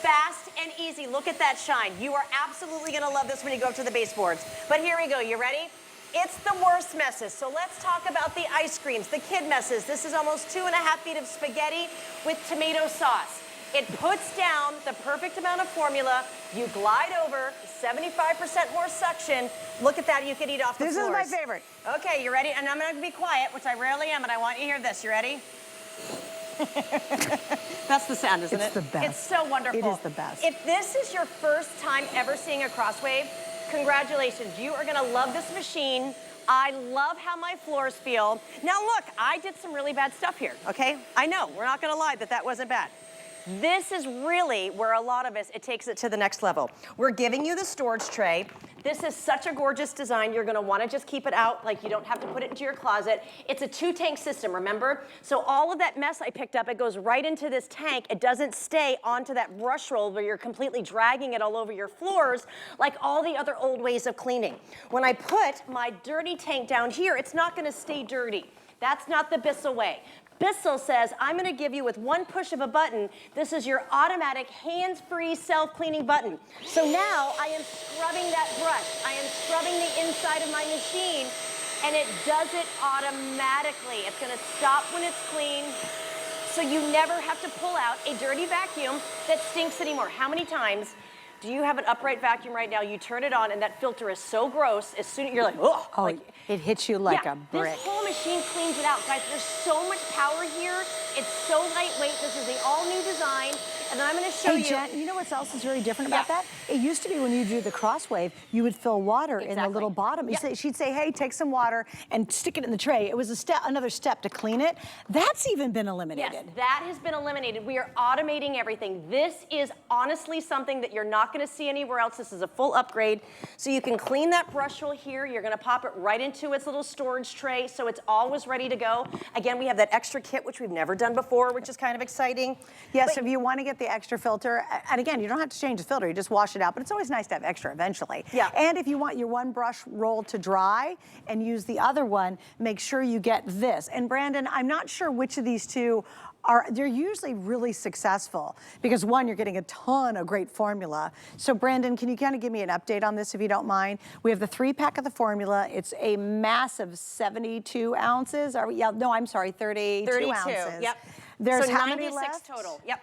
Fast and easy. Look at that shine. You are absolutely gonna love this when you go up to the baseboards. But here we go. You ready? It's the worst messes. So let's talk about the ice creams, the kid messes. This is almost 2.5 feet of spaghetti with tomato sauce. It puts down the perfect amount of formula. You glide over, 75% more suction. Look at that, you could eat off the floors. This is my favorite. Okay, you ready? And I'm gonna be quiet, which I rarely am, and I want you to hear this. You ready? That's the sound, isn't it? It's the best. It's so wonderful. It is the best. If this is your first time ever seeing a Crosswave, congratulations. You are gonna love this machine. I love how my floors feel. Now look, I did some really bad stuff here, okay? I know, we're not gonna lie that wasn't bad. This is really where a lot of us, it takes it to the next level. We're giving you the storage tray. This is such a gorgeous design. You're gonna wanna just keep it out, like you don't have to put it into your closet. It's a 2-tank system, remember? So all of that mess I picked up, it goes right into this tank. It doesn't stay onto that brush roll where you're completely dragging it all over your floors like all the other old ways of cleaning. When I put my dirty tank down here, it's not gonna stay dirty. That's not the Bissell way. Bissell says, I'm gonna give you with one push of a button, this is your automatic hands-free self-cleaning button. So now I am scrubbing that brush. I am scrubbing the inside of my machine, and it does it automatically. It's gonna stop when it's clean, so you never have to pull out a dirty vacuum that stinks anymore. How many times do you have an upright vacuum right now, you turn it on, and that filter is so gross, as soon as you're like, oh. Like, it hits you like a brick. This whole machine cleans it out. Guys, there's so much power here. It's so lightweight. This is the all-new design. And then I'm gonna show you. Hey, Jen, you know what else is very different about that? It used to be when you do the Crosswave, you would fill water in the little bottom. She'd say, hey, take some water and stick it in the tray. It was another step to clean it. That's even been eliminated. Yes, that has been eliminated. We are automating everything. This is honestly something that you're not gonna see anywhere else. This is a full upgrade. So you can clean that brush roll here. You're gonna pop it right into its little storage tray, so it's always ready to go. Again, we have that extra kit, which we've never done before, which is kind of exciting. Yes, if you wanna get the extra filter, and again, you don't have to change the filter, you just wash it out, but it's always nice to have extra eventually. Yeah. And if you want your one brush roll to dry and use the other one, make sure you get this. And Brandon, I'm not sure which of these two they're usually really successful because one, you're getting a ton of great formula. So Brandon, can you kind of give me an update on this if you don't mind? We have the 3-pack of the formula. It's a massive 72 ounces. 32 ounces. Yep. There's so how 96 many left? total. Yep.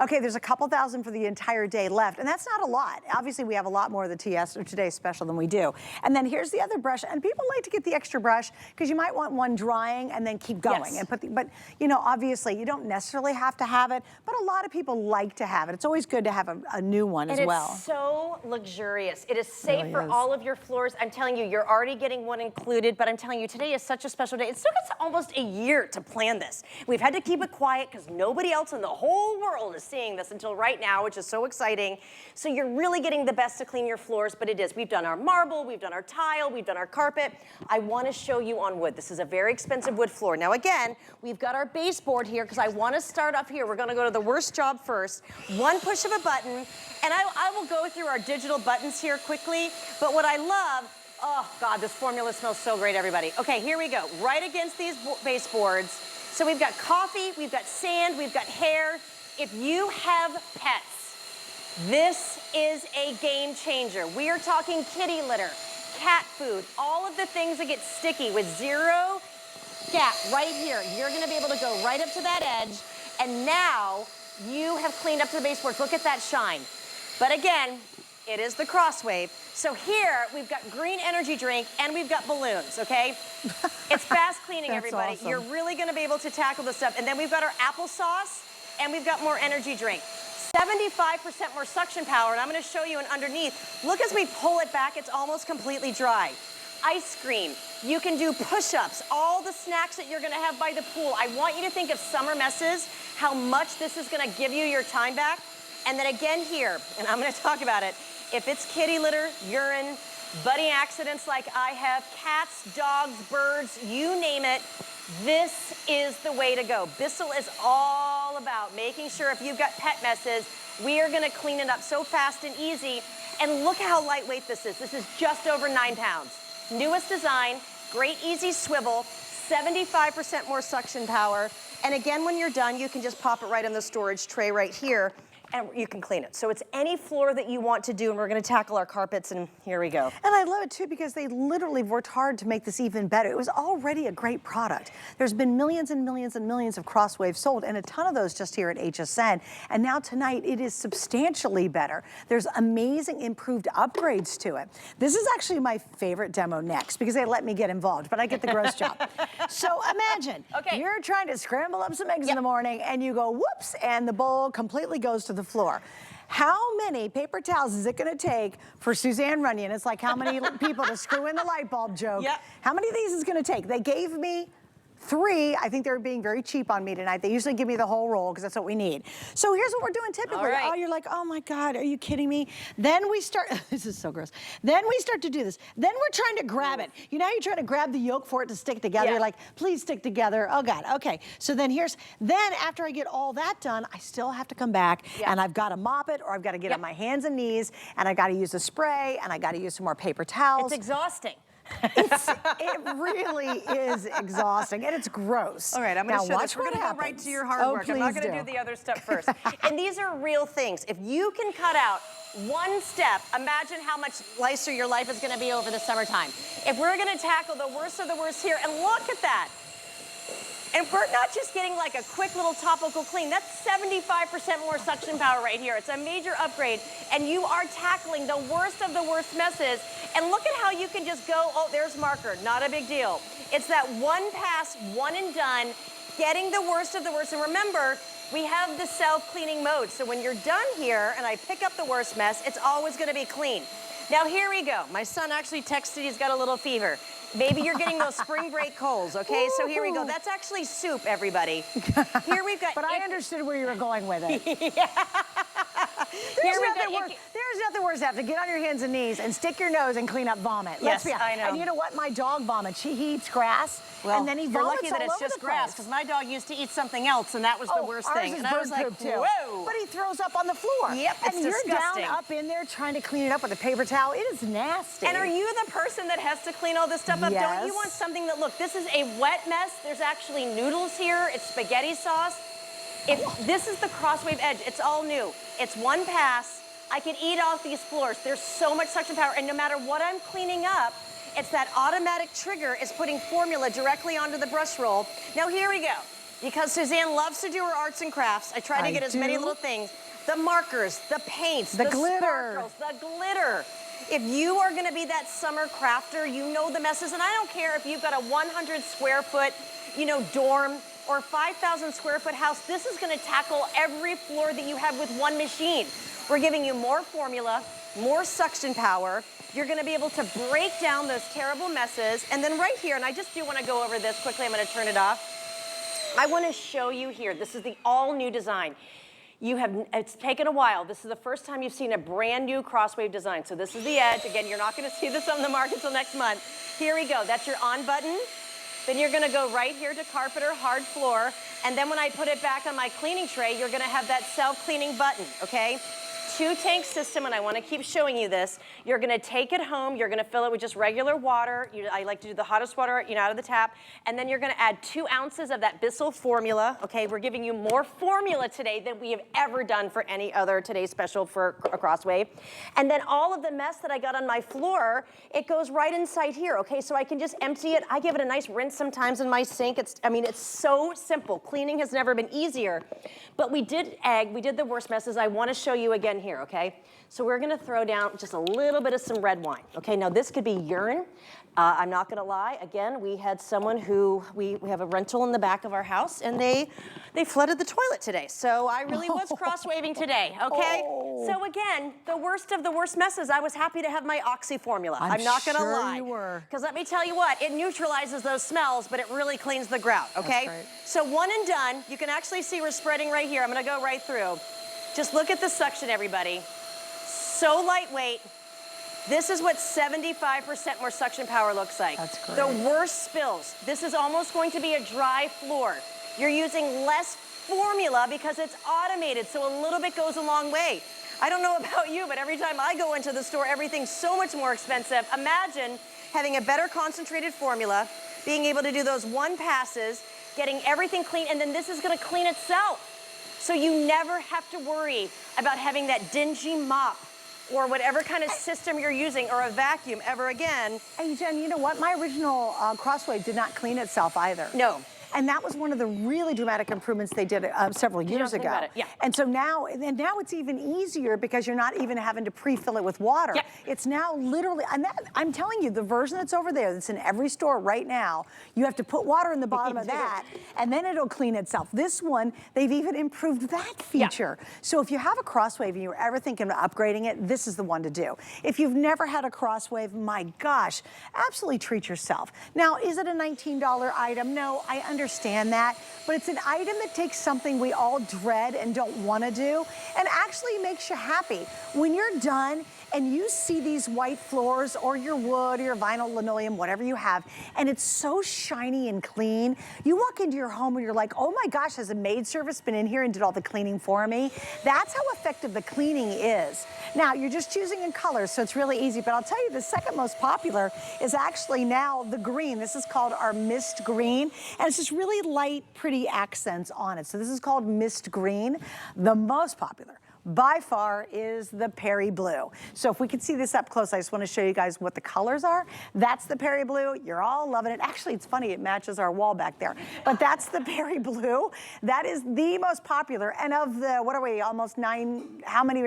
Okay, there's a couple thousand for the entire day left, and that's not a lot. Obviously, we have a lot more of the TS or today's special than we do. And then here's the other brush, and people like to get the extra brush because you might want one drying and then keep going. Yes. And but you know, obviously, you don't necessarily have to have it, but a lot of people like to have it. It's always good to have a new one as well. It's so luxurious. It is safe for all of your floors. I'm telling you, you're already getting one included, but I'm telling you, today is such a special day. It took us almost a year to plan this. We've had to keep it quiet because nobody else in the whole world is seeing this until right now, which is so exciting. So you're really getting the best to clean your floors, but it is. We've done our marble, we've done our tile, we've done our carpet. I wanna show you on wood. This is a very expensive wood floor. Now again, we've got our baseboard here because I wanna start up here. We're gonna go to the worst job first. One push of a button, and I will go through our digital buttons here quickly, but what I love, oh God, this formula smells so great, everybody. Okay, here we go, right against these baseboards. So we've got coffee, we've got sand, we've got hair. If you have pets, this is a game changer. We are talking kitty litter, cat food, all of the things that get sticky with zero gap right here. You're gonna be able to go right up to that edge, and now you have cleaned up to the baseboards. Look at that shine. But again, it is the Crosswave. So here, we've got green energy drink and we've got balloons, okay? It's fast cleaning, everybody. Awesome. You're really gonna be able to tackle this stuff. And then we've got our applesauce and we've got more energy drink. 75% more suction power, and I'm gonna show you an underneath. Look as we pull it back, it's almost completely dry. Ice cream, you can do push-ups, all the snacks that you're gonna have by the pool. I want you to think of summer messes, how much this is gonna give you your time back. And then again here, and I'm gonna talk about it, if it's kitty litter, urine, budding accidents like I have, cats, dogs, birds, you name it, this is the way to go. Bissell is all about making sure if you've got pet messes, we are gonna clean it up so fast and easy. And look how lightweight this is. This is just over 9 pounds. Newest design, great easy swivel, 75% more suction power. And again, when you're done, you can just pop it right in the storage tray right here, and you can clean it. So it's any floor that you want to do, and we're gonna tackle our carpets, and here we go. And I love it too because they literally worked hard to make this even better. It was already a great product. There's been millions and millions and millions of Crosswaves sold, and a ton of those just here at HSN. And now tonight, it is substantially better. There's amazing improved upgrades to it. This is actually my favorite demo next because they let me get involved, but I get the gross job. So imagine, you're trying to scramble up some eggs in the morning and you go, whoops, and the bowl completely goes to the floor. How many paper towels is it gonna take for Suzanne Runyon? It's like how many people to screw in the light bulb joke. How many of these is gonna take? They gave me 3. I think they're being very cheap on me tonight. They usually give me the whole roll because that's what we need. So here's what we're doing typically. Oh, you're like, oh my God, are you kidding me? Then we start, this is so gross. Then we start to do this. Then we're trying to grab it. You know how you're trying to grab the yolk for it to stick together? You're like, please stick together. Oh God, okay. So then then after I get all that done, I still have to come back and I've got to mop it, or I've got to get on my hands and knees, and I got to use a spray, and I got to use some more paper towels. It's exhausting. It really is exhausting, and it's gross. All right, I'm going to show this. We're going to go right to your hard work. I'm not going to do the other stuff first. And these are real things. If you can cut out one step, imagine how much nicer your life is going to be over the summertime. If we're going to tackle the worst of the worst here, and look at that. And we're not just getting like a quick little topical clean. That's 75% more suction power right here. It's a major upgrade. And you are tackling the worst of the worst messes. And look at how you can just go, oh, there's marker, not a big deal. It's that one pass, one and done, getting the worst of the worst. And remember, we have the self-cleaning mode. So when you're done here and I pick up the worst mess, it's always gonna be clean. Now here we go. My son actually texted, he's got a little fever. Maybe you're getting those spring break colds, okay? So here we go. That's actually soup, everybody. Here we've got... But I understood where you were going with it. There's nothing worse than have to get on your hands and knees and stick your nose and clean up vomit. Let's be honest. I know. And you know what? My dog vomits. He eats grass, and then he vomits. You're lucky that it's just grass, because my dog used to eat something else, and that was the worst thing. And I was like, whoa. But he throws up on the floor. Yep, it's and you're down up in there trying to clean it up with a paper towel. It is nasty. And are you the person that has to clean all this stuff up? Don't you want something that, look, this is a wet mess. There's actually noodles here. It's spaghetti sauce. This is the Crosswave Edge. It's all new. It's one pass. I can eat off these floors. There's so much suction power, and no matter what I'm cleaning up, it's that automatic trigger is putting formula directly onto the brush roll. Now here we go. Because Suzanne loves to do her arts and crafts, I try to get as many little things. The markers, the paints, the glitter, sparkles, the glitter. If you are gonna be that summer crafter, you know the messes, and I don't care if you've got a 100 square foot, dorm, or 5,000 square foot house, this is gonna tackle every floor that you have with one machine. We're giving you more formula, more suction power. You're gonna be able to break down those terrible messes. And then right here, and I just do wanna go over this quickly, I'm gonna turn it off. I wanna show you here, this is the all new design. it's taken a while. This is the first time you've seen a brand new crosswave design. So this is the edge. Again, you're not gonna see this on the market until next month. Here we go, that's your on button. Then you're gonna go right here to carpet or hard floor. And then when I put it back on my cleaning tray, you're gonna have that self-cleaning button, okay? 2-tank system, and I wanna keep showing you this. You're gonna take it home, you're gonna fill it with just regular water. I like to do the hottest water, out of the tap. And then you're gonna add 2 ounces of that Bissell formula, okay? We're giving you more formula today than we have ever done for any other today's special for a crosswave. And then all of the mess that I got on my floor, it goes right inside here, okay? So I can just empty it. I give it a nice rinse sometimes in my sink. It's so simple. Cleaning has never been easier. But we did the worst messes. I wanna show you again here, okay? So we're gonna throw down just a little bit of some red wine. Okay, now this could be urine. I'm not gonna lie, again, we had someone who, we have a rental in the back of our house and they flooded the toilet today. So I really was cross-waving today, okay? Oh. So again, the worst of the worst messes, I was happy to have my Oxy formula. I'm not gonna sure lie. You were. Because let me tell you what, it neutralizes those smells, but it really cleans the grout, okay? That's right. So one and done, you can actually see we're spreading right here. I'm gonna go right through. Just look at the suction, everybody. So lightweight. This is what 75% more suction power looks like. That's great. The worst spills. This is almost going to be a dry floor. You're using less formula because it's automated, so a little bit goes a long way. I don't know about you, but every time I go into the store, everything's so much more expensive. Imagine having a better concentrated formula, being able to do those 1 passes, getting everything clean, and then this is gonna clean itself. So you never have to worry about having that dingy mop or whatever kind of system you're using or a vacuum ever again. Hey, Jen, you know what? My original crosswave did not clean itself either. No. And that was one of the really dramatic improvements they did several years ago. About it. Yeah. And so now it's even easier because you're not even having to pre-fill it with water. Yeah. It's now literally, and I'm telling you, the version that's over there, that's in every store right now, you have to put water in the bottom of that, and then it'll clean itself. This one, they've even improved that feature. Yeah. So if you have a crosswave and you're ever thinking of upgrading it, this is the one to do. If you've never had a crosswave, my gosh, absolutely treat yourself. Now, is it a $19 item? No, I understand that, but it's an item that takes something we all dread and don't want to do and actually makes you happy. When you're done and you see these white floors or your wood or your vinyl linoleum, whatever you have, and it's so shiny and clean, you walk into your home and you're like, oh my gosh, has a maid service been in here and did all the cleaning for me? That's how effective the cleaning is. Now, you're just choosing in colors, so it's really easy, but I'll tell you the second most popular is actually now the green. This is called our mist green, and it's just really light, pretty accents on it. So this is called mist green. The most popular by far is the Perry Blue. So if we can see this up close, I just want to show you guys what the colors are. That's the Perry Blue. You're all loving it. Actually, it's funny, it matches our wall back there. But that's the Perry Blue. That is the most popular. And of the, what are we, almost 9, how many?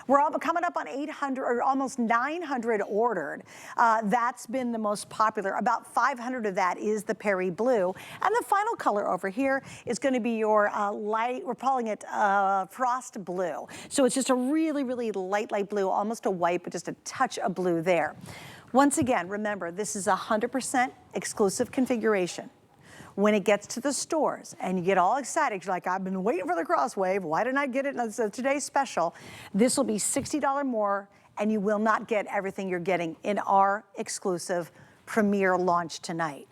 We're all coming up on 800, or almost 900 ordered. That's been the most popular. About 500 of that is the Perry Blue. And the final color over here is going to be your light, we're calling it Frost Blue. So it's just a really, really light blue, almost a white, but just a touch of blue there. Once again, remember, this is 100% exclusive configuration. When it gets to the stores and you get all excited, you're like, I've been waiting for the crosswave, why didn't I get it? And so today's special, this will be $60 more, and you will not get everything you're getting in our exclusive premiere launch tonight.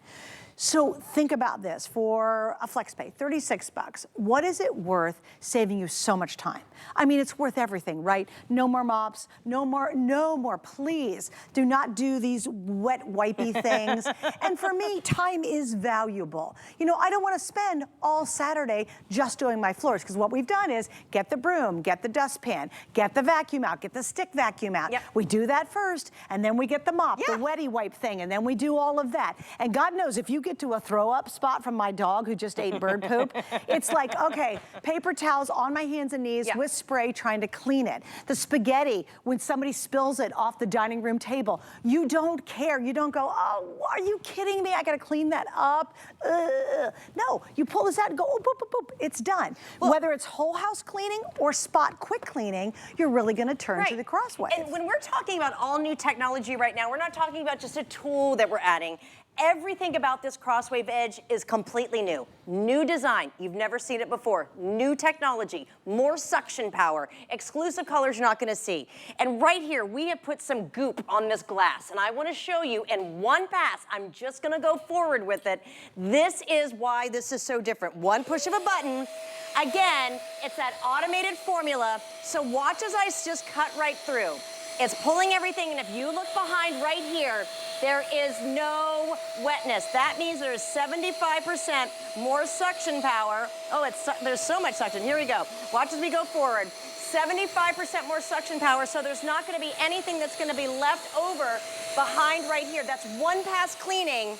So think about this, for a FlexPay, 36 bucks. What is it worth saving you so much time? I mean, it's worth everything, right? No more mops, no more, please. Do not do these wet wipey things. And for me, time is valuable. You know, I don't want to spend all Saturday just doing my floors, because what we've done is get the broom, get the dustpan, get the vacuum out, get the stick vacuum out. Yep. We do that first, and then we get the mop, the wetty wipe thing, and then we do all of that. And God knows, if you get to a throw up spot from my dog who just ate bird poop, it's like, okay, paper towels on my hands and knees with spray trying to clean it. The spaghetti, when somebody spills it off the dining room table, you don't care. You don't go, oh, are you kidding me? I gotta clean that up. No, you pull this out and go, oh, boop, boop, boop, it's done. Well, whether it's whole house cleaning or spot quick cleaning, you're really gonna turn to the crosswave. And when we're talking about all new technology right now, we're not talking about just a tool that we're adding. Everything about this Crosswave Edge is completely new. New design, you've never seen it before. New technology, more suction power, exclusive colors you're not gonna see. And right here, we have put some goop on this glass, and I wanna show you in one pass, I'm just gonna go forward with it. This is why this is so different. One push of a button. Again, it's that automated formula, so watch as I just cut right through. It's pulling everything, and if you look behind right here, there is no wetness. That means there's 75% more suction power. Oh, there's so much suction. Here we go. Watch as we go forward. 75% more suction power, so there's not gonna be anything that's gonna be left over behind right here. That's one pass cleaning.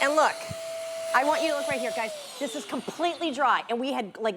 And look, I want you to look right here, guys. This is completely dry. And we had like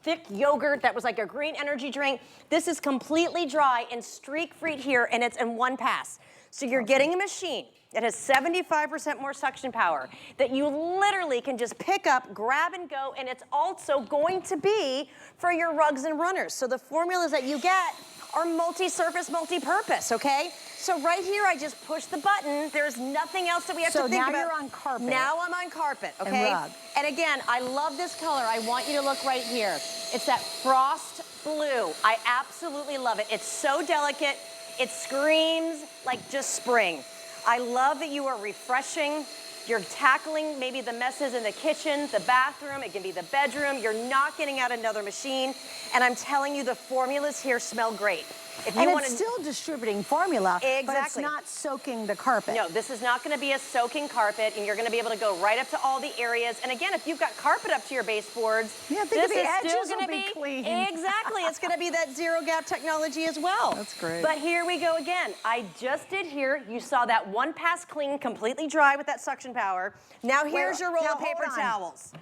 thick yogurt that was like a green energy drink. This is completely dry and streak-free here, and it's in one pass. So you're getting a machine that has 75% more suction power that you literally can just pick up, grab and go, and it's also going to be for your rugs and runners. So the formulas that you get are multi-surface, multi-purpose, okay? So right here, I just push the button. There's nothing else that we have to think about. So now you're on carpet. Now I'm on carpet, okay? And rug. And again, I love this color. I want you to look right here. It's that frost blue. I absolutely love it. It's so delicate. It screams like just spring. I love that you are refreshing. You're tackling maybe the messes in the kitchen, the bathroom, it can be the bedroom. You're not getting out another machine. And I'm telling you, the formulas here smell great. If you and it's still distributing formula, exactly. But it's not soaking the carpet. No, this is not gonna be a soaking carpet, and you're gonna be able to go right up to all the areas. And again, if you've got carpet up to your baseboards, yeah, this the is edges still gonna be clean. Exactly, it's gonna be that zero gap technology as well. That's great. But here we go again. I just did here, you saw that one pass clean, completely dry with that suction power. Now here's your roll of paper towels.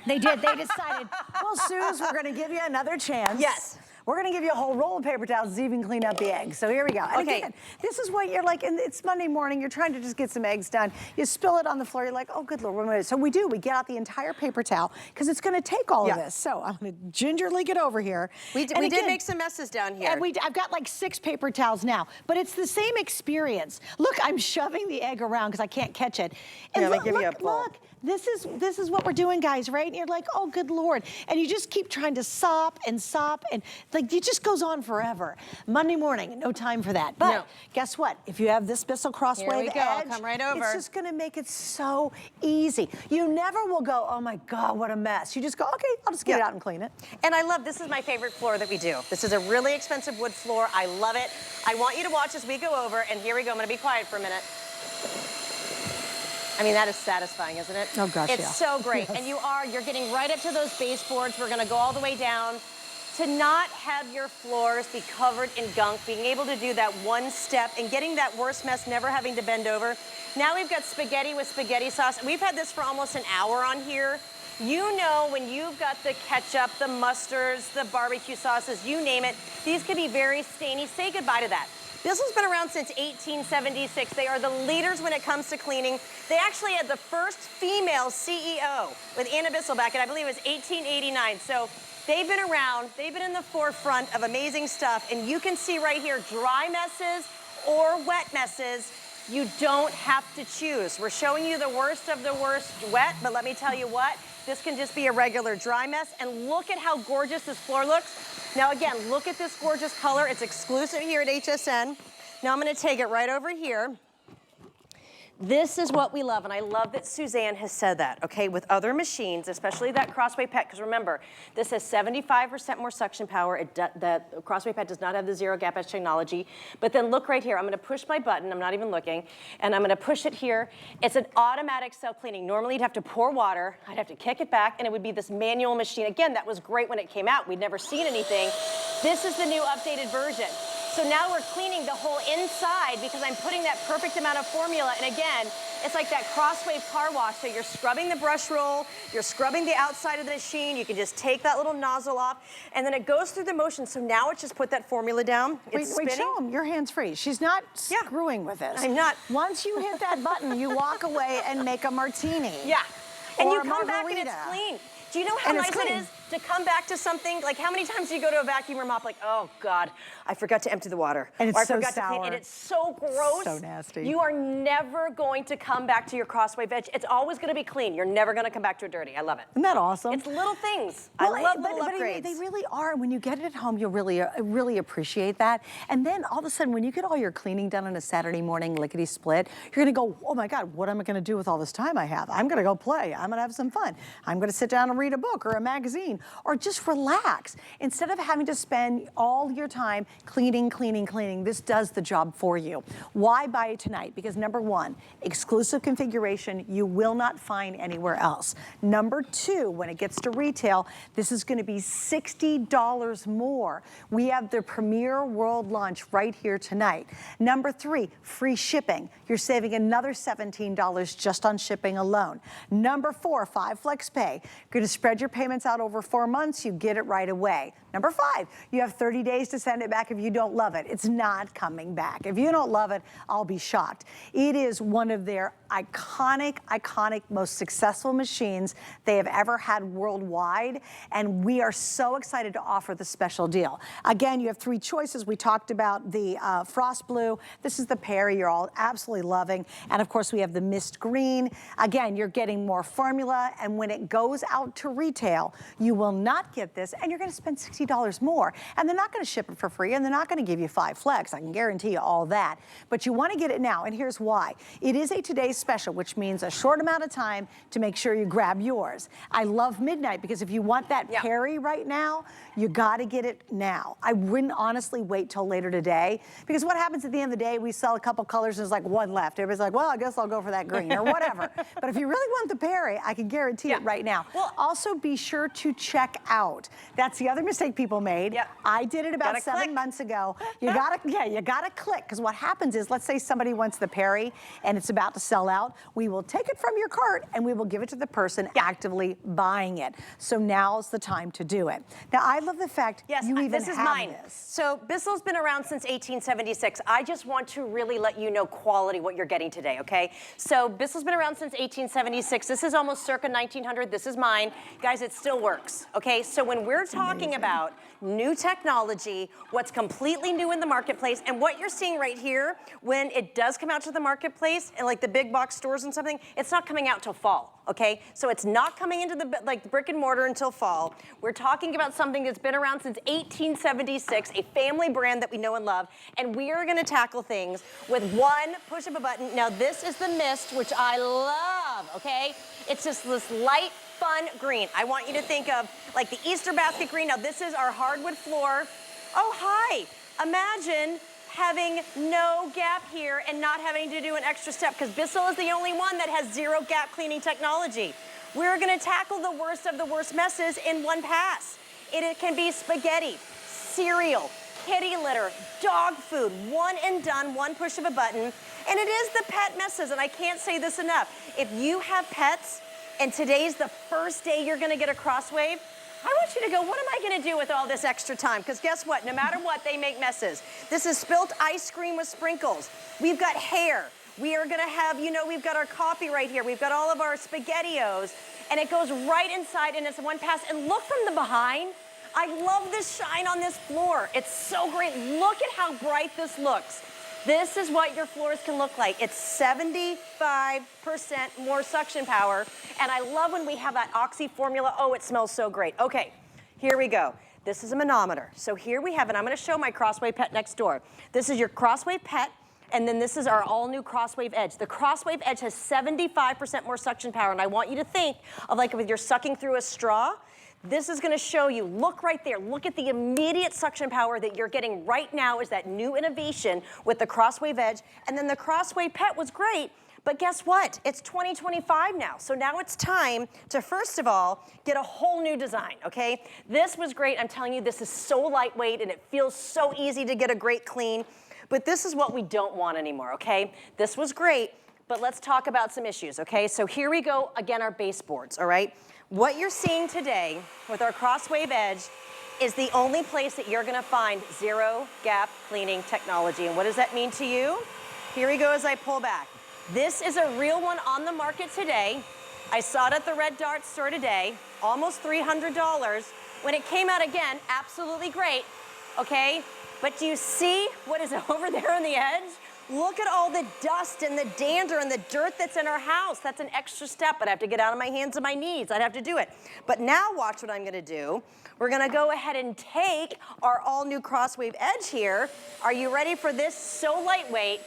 They decided, well, Suze, we're gonna give you another chance. Yes. We're gonna give you a whole roll of paper towels to even clean up the eggs. So here we go. And Okay. again, this is what you're like, and it's Monday morning, you're trying to just get some eggs done. You spill it on the floor, you're like, oh, good Lord, what am I gonna do? So we get out the entire paper towel, because it's gonna take all of this. So I'm gonna gingerly get over here. We did make some messes down here. And I've got like 6 paper towels now, but it's the same experience. Look, I'm shoving the egg around because I can't catch it. And Here, look, let me give you a pull. look. This is what we're doing, guys, right? And you're like, oh, good Lord. And you just keep trying to sop, and like it just goes on forever. Monday morning, no time for that. But guess what? If you have this Bissell Crosswave Edge, I'll come right over. It's just gonna make it so easy. You never will go, oh my God, what a mess. You just go, okay, I'll just get it out and clean it. And I love, this is my favorite floor that we do. This is a really expensive wood floor. I love it. I want you to watch as we go over, and here we go. I'm gonna be quiet for a minute. I mean, that is satisfying, isn't it? Oh gosh, It's so great. Yes. And you're getting right up to those baseboards. We're gonna go all the way down. To not have your floors be covered in gunk, being able to do that one step and getting that worst mess, never having to bend over. Now we've got spaghetti with spaghetti sauce. We've had this for almost an hour on here. You know, when you've got the ketchup, the mustards, the barbecue sauces, you name it, these can be very stainy. Say goodbye to that. Bissell's been around since 1876. They are the leaders when it comes to cleaning. They actually had the first female CEO with Anna Bissell back in, I believe it was 1889. So they've been around, they've been in the forefront of amazing stuff. And you can see right here, dry messes or wet messes, you don't have to choose. We're showing you the worst of the worst wet, but let me tell you what, this can just be a regular dry mess. And look at how gorgeous this floor looks. Now again, look at this gorgeous color. It's exclusive here at HSN. Now I'm gonna take it right over here. This is what we love, and I love that Suzanne has said that, okay, with other machines, especially that Crosswave Pet, because remember, this has 75% more suction power. That Crosswave Pet does not have the zero gap edge technology. But then look right here, I'm gonna push my button, I'm not even looking, and I'm gonna push it here. It's an automatic self-cleaning. Normally you'd have to pour water, I'd have to kick it back, and it would be this manual machine. Again, that was great when it came out. We'd never seen anything. This is the new updated version. So now we're cleaning the whole inside because I'm putting that perfect amount of formula. And again, it's like that Crosswave car wash. So you're scrubbing the brush roll, you're scrubbing the outside of the machine. You can just take that little nozzle off, and then it goes through the motion. So now it's just put that formula down. It's Wait, show them. Your hand's free. She's not screwing with this. I'm not. Once you hit that button, you walk away and make a martini. Yeah. And Or you a come back and it's margarita. clean. Do you know how nice it is? to come back to something, like how many times do you go to a vacuum or mop, like, oh God, I forgot to empty the water. And it's or I so forgot to sour. clean, and it's so gross. So nasty. You are never going to come back to your crosswave edge. It's always gonna be clean. You're never gonna come back to it dirty. I love it. Isn't that awesome? It's little things. Well, I love little upgrades. They really are. When you get it at home, you'll really appreciate that. And then all of a sudden, when you get all your cleaning done on a Saturday morning, lickety split, you're gonna go, oh my God, what am I gonna do with all this time I have? I'm gonna go play. I'm gonna have some fun. I'm gonna sit down and read a book or a magazine or just relax. Instead of having to spend all your time cleaning, this does the job for you. Why buy it tonight? Because number one, exclusive configuration you will not find anywhere else. Number two, when it gets to retail, this is gonna be $60 more. We have the premier world launch right here tonight. Number three, free shipping. You're saving another $17 just on shipping alone. Number four, 5 flex pay. You're gonna spread your payments out over 4 months, you get it right away. Number five, you have 30 days to send it back if you don't love it. It's not coming back. If you don't love it, I'll be shocked. It is one of their iconic, most successful machines they have ever had worldwide, and we are so excited to offer the special deal. Again, you have 3 choices. We talked about the frost blue. This is the Perry you're all absolutely loving, and of course we have the mist green. Again, you're getting more formula, and when it goes out to retail, you will not get this, and you're gonna spend $60 more, and they're not gonna ship it for free, and they're not gonna give you 5 flex. I can guarantee you all that, but you wanna get it now, and here's why. It is a today's special, which means a short amount of time to make sure you grab yours. I love midnight because if you want that Perry right now, you gotta get it now. I wouldn't honestly wait till later today, because what happens at the end of the day, we sell a couple colors and there's like 1 left. Everybody's like, well, I guess I'll go for that green or whatever. But if you really want the Perry, I can guarantee it right now. Well, also be sure to check out. That's the other mistake people made. I did it about 7 months ago. You gotta, you gotta click, because what happens is, let's say somebody wants the Perry and it's about to sell out. We will take it from your cart and we will give it to the person actively buying it. So now's the time to do it. Now, I love the fact you even this is have mine. this. So Bissell's been around since 1876. I just want to really let you know quality what you're getting today, okay? So Bissell's been around since 1876. This is almost circa 1900. This is mine. Guys, it still works, okay? So when we're talking about new technology, what's completely new in the marketplace, and what you're seeing right here, when it does come out to the marketplace and like the big box stores and something, it's not coming out till fall, okay? So it's not coming into the brick and mortar until fall. We're talking about something that's been around since 1876, a family brand that we know and love, and we are gonna tackle things with one push of a button. Now this is the mist, which I love, okay? It's just this light, fun green. I want you to think of like the Easter basket green. Now this is our hardwood floor. Oh, hi. Imagine having no gap here and not having to do an extra step, because Bissell is the only one that has 0 gap cleaning technology. We're gonna tackle the worst of the worst messes in one pass. It can be spaghetti, cereal, kitty litter, dog food, one and done, one push of a button. And it is the pet messes, and I can't say this enough. If you have pets, and today's the first day you're gonna get a crosswave, I want you to go, what am I gonna do with all this extra time? Because guess what, no matter what, they make messes. This is spilt ice cream with sprinkles. We've got hair. We are gonna have, you know, we've got our coffee right here. We've got all of our SpaghettiOs, and it goes right inside, and it's one pass. And look from the behind. I love this shine on this floor. It's so great. Look at how bright this looks. This is what your floors can look like. It's 75% more suction power. And I love when we have that oxy formula. Oh, it smells so great. Okay, here we go. This is a manometer. So here we have, and I'm gonna show my Crosswave Pet next door. This is your Crosswave Pet, and then this is our all-new Crosswave Edge. The Crosswave Edge has 75% more suction power, and I want you to think of like if you're sucking through a straw. This is gonna show you, look right there, look at the immediate suction power that you're getting right now is that new innovation with the Crosswave Edge. And then the Crosswave Pet was great, but guess what? It's 2025 now. So now it's time to, first of all, get a whole new design, okay? This was great. I'm telling you, this is so lightweight and it feels so easy to get a great clean, but this is what we don't want anymore, okay? This was great, but let's talk about some issues, okay? So here we go, again, our baseboards, all right? What you're seeing today with our Crosswave Edge is the only place that you're gonna find 0 gap cleaning technology. And what does that mean to you? Here we go as I pull back. This is a real one on the market today. I saw it at the Red Dart store today, almost $300. When it came out again, absolutely great, okay? But do you see what is over there on the edge? Look at all the dust and the dander and the dirt that's in our house. That's an extra step. I'd have to get out on my hands and my knees. I'd have to do it. But now watch what I'm gonna do. We're gonna go ahead and take our all-new Crosswave Edge here. Are you ready for this? So lightweight,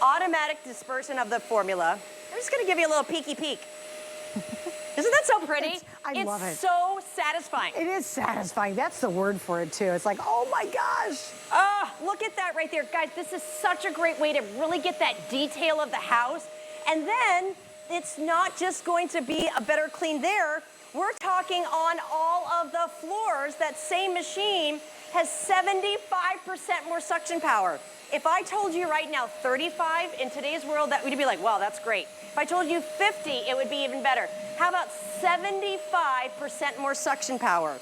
automatic dispersion of the formula. I'm just gonna give you a little peeky peek. Isn't that so pretty? I love it. It's so satisfying. It is satisfying. That's the word for it too. It's like, oh my gosh. Look at that right there. Guys, this is such a great way to really get that detail of the house. And then it's not just going to be a better clean there. We're talking on all of the floors. That same machine has 75% more suction power. If I told you right now 35 in today's world, that would be like, wow, that's great. If I told you 50, it would be even better. How about 75% more suction power?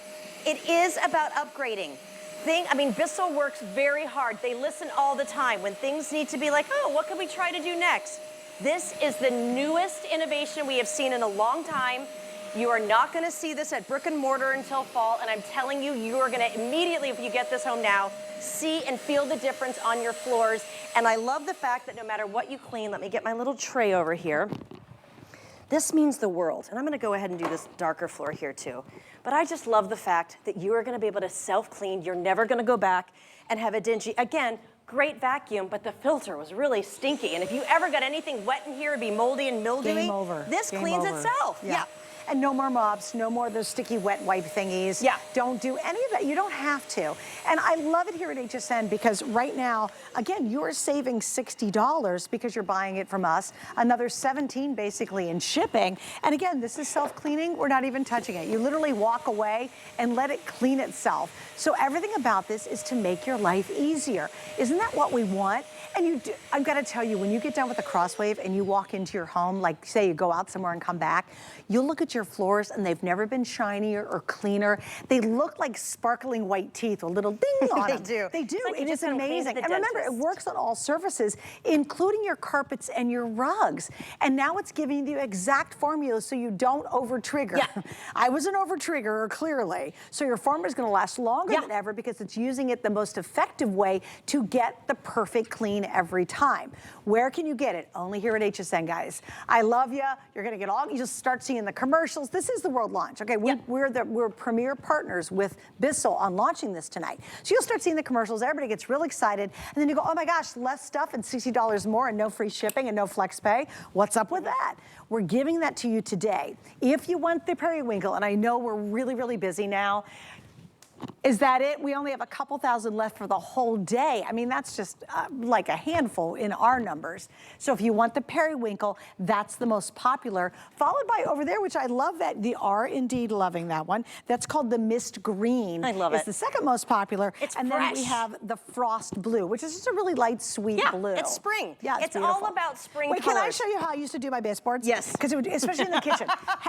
It is about upgrading. Bissell works very hard. They listen all the time when things need to be like, oh, what can we try to do next? This is the newest innovation we have seen in a long time. You are not gonna see this at brick and mortar until fall, and I'm telling you, you are gonna immediately, if you get this home now, see and feel the difference on your floors. And I love the fact that no matter what you clean, let me get my little tray over here. This means the world. And I'm gonna go ahead and do this darker floor here too. But I just love the fact that you are gonna be able to self-clean. You're never gonna go back and have a dingy, again, great vacuum, but the filter was really stinky. And if you ever got anything wet in here, it'd be moldy and mildewy. Game over. This Game cleans over. itself. Yeah. And no more mops, no more of those sticky wet wipe thingies. Yeah. Don't do any of that. You don't have to. And I love it here at HSN because right now, again, you're saving $60 because you're buying it from us. Another $17 basically in shipping. And again, this is self-cleaning. We're not even touching it. You literally walk away and let it clean itself. So everything about this is to make your life easier. Isn't that what we want? And I've got to tell you, when you get done with the Crosswave and you walk into your home, like say you go out somewhere and come back, you'll look at your floors and they've never been shinier or cleaner. They look like sparkling white teeth with a little ding on them. They do. They do. Like it is amazing. And remember, it works on all surfaces, including your carpets and your rugs. And now it's giving you the exact formula so you don't over-trigger. Yeah. I was an over-triggerer, clearly. So your formula is going to last longer than ever because it's using it the most effective way to get the perfect clean every time. Where can you get it? Only here at HSN, guys. I love you. You're going to get all, you just start seeing the commercials. This is the world launch, okay? We're premier partners with Bissell on launching this tonight. So you'll start seeing the commercials. Everybody gets really excited. And then you go, oh my gosh, less stuff and $60 more and no free shipping and no flex pay. What's up with that? We're giving that to you today. If you want the periwinkle, and I know we're really, really busy now, is that it? We only have a couple thousand left for the whole day. I mean, that's just like a handful in our numbers. So if you want the periwinkle, that's the most popular. Followed by over there, which I love that, they are indeed loving that one. That's called the mist green. I love it. It's the second most popular. It's and fresh. then we have the frost blue, which is just a really light, sweet blue. It's spring. Yeah, it's beautiful. all about spring Wait, colors. can I show you how I used to do my baseboards? Yes. Because especially in the kitchen.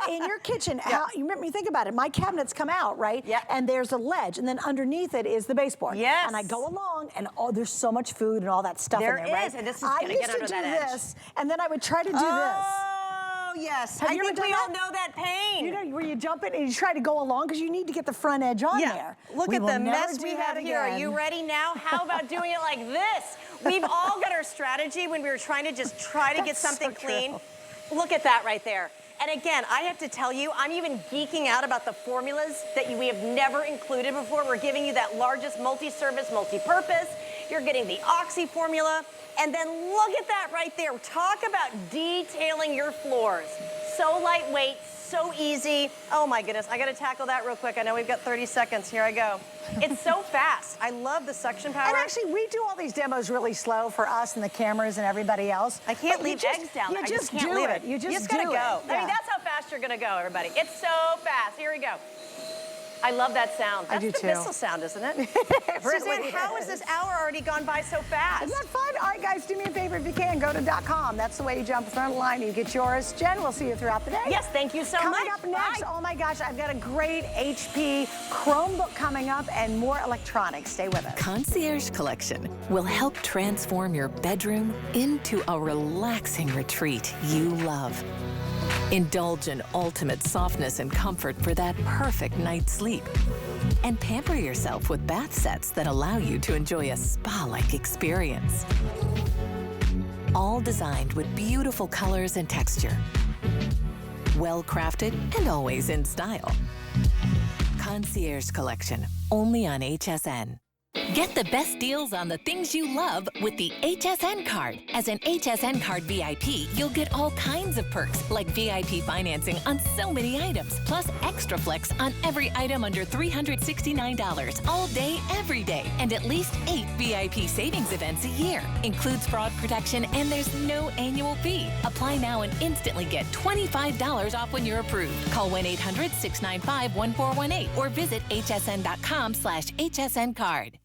In your kitchen, how, you remember, you think about it, my cabinets come out, right? Yeah. And there's a ledge, and then underneath it is the baseboard. Yes. And I go along, and there's so much food and all that stuff in there, right? And this is gonna get under that edge. I used to do this, and then I would try to do this. Oh, yes. Have I you ever think done we all that? know that pain. You know, where you jump in and you try to go along because you need to get the front edge on there. Look We at will the never mess do we that have here. Are again. you ready now? How about doing it like this? We've all got our strategy when we were trying to just try to get That's something so clean. true. Look at that right there. And again, I have to tell you, I'm even geeking out about the formulas that we have never included before. We're giving you that largest multi-service, multi-purpose. You're getting the Oxy formula. And then look at that right there. Talk about detailing your floors. So lightweight, so easy. Oh my goodness, I gotta tackle that real quick. I know we've got 30 seconds, here I go. It's so fast. I love the suction power. And actually, we do all these demos really slow for us and the cameras and everybody else. I can't But leave eggs down there. You I just can't do leave it. You just gotta do go. it. I Yeah. mean, that's how fast you're gonna go, everybody. It's so fast. Here we go. I love that sound. That's I do the too. Bissell sound, isn't it? Really Suzanne, how has this hour already gone by so fast? Isn't that fun? All right, guys, do me a favor if you can. Go to .com. That's the way you jump in front of the line. You get yours. Jen, we'll see you throughout the day. Yes, thank you so much. Coming up next, oh my gosh, I've got a great HP Chromebook coming up and more electronics. Stay with us. Concierge Collection will help transform your bedroom into a relaxing retreat you love. Indulge in ultimate softness and comfort for that perfect night's sleep. And pamper yourself with bath sets that allow you to enjoy a spa-like experience. All designed with beautiful colors and texture. Well crafted and always in style. Concierge Collection, only on HSN. Get the best deals on the things you love with the HSN card. As an HSN card VIP, you'll get all kinds of perks like VIP financing on so many items, plus extra flex on every item under $369 all day, every day, and at least 8 VIP savings events a year. Includes fraud protection and there's no annual fee. Apply now and instantly get $25 off when you're approved. Call 1-800-695-1418 or visit hsn.com/HSN card.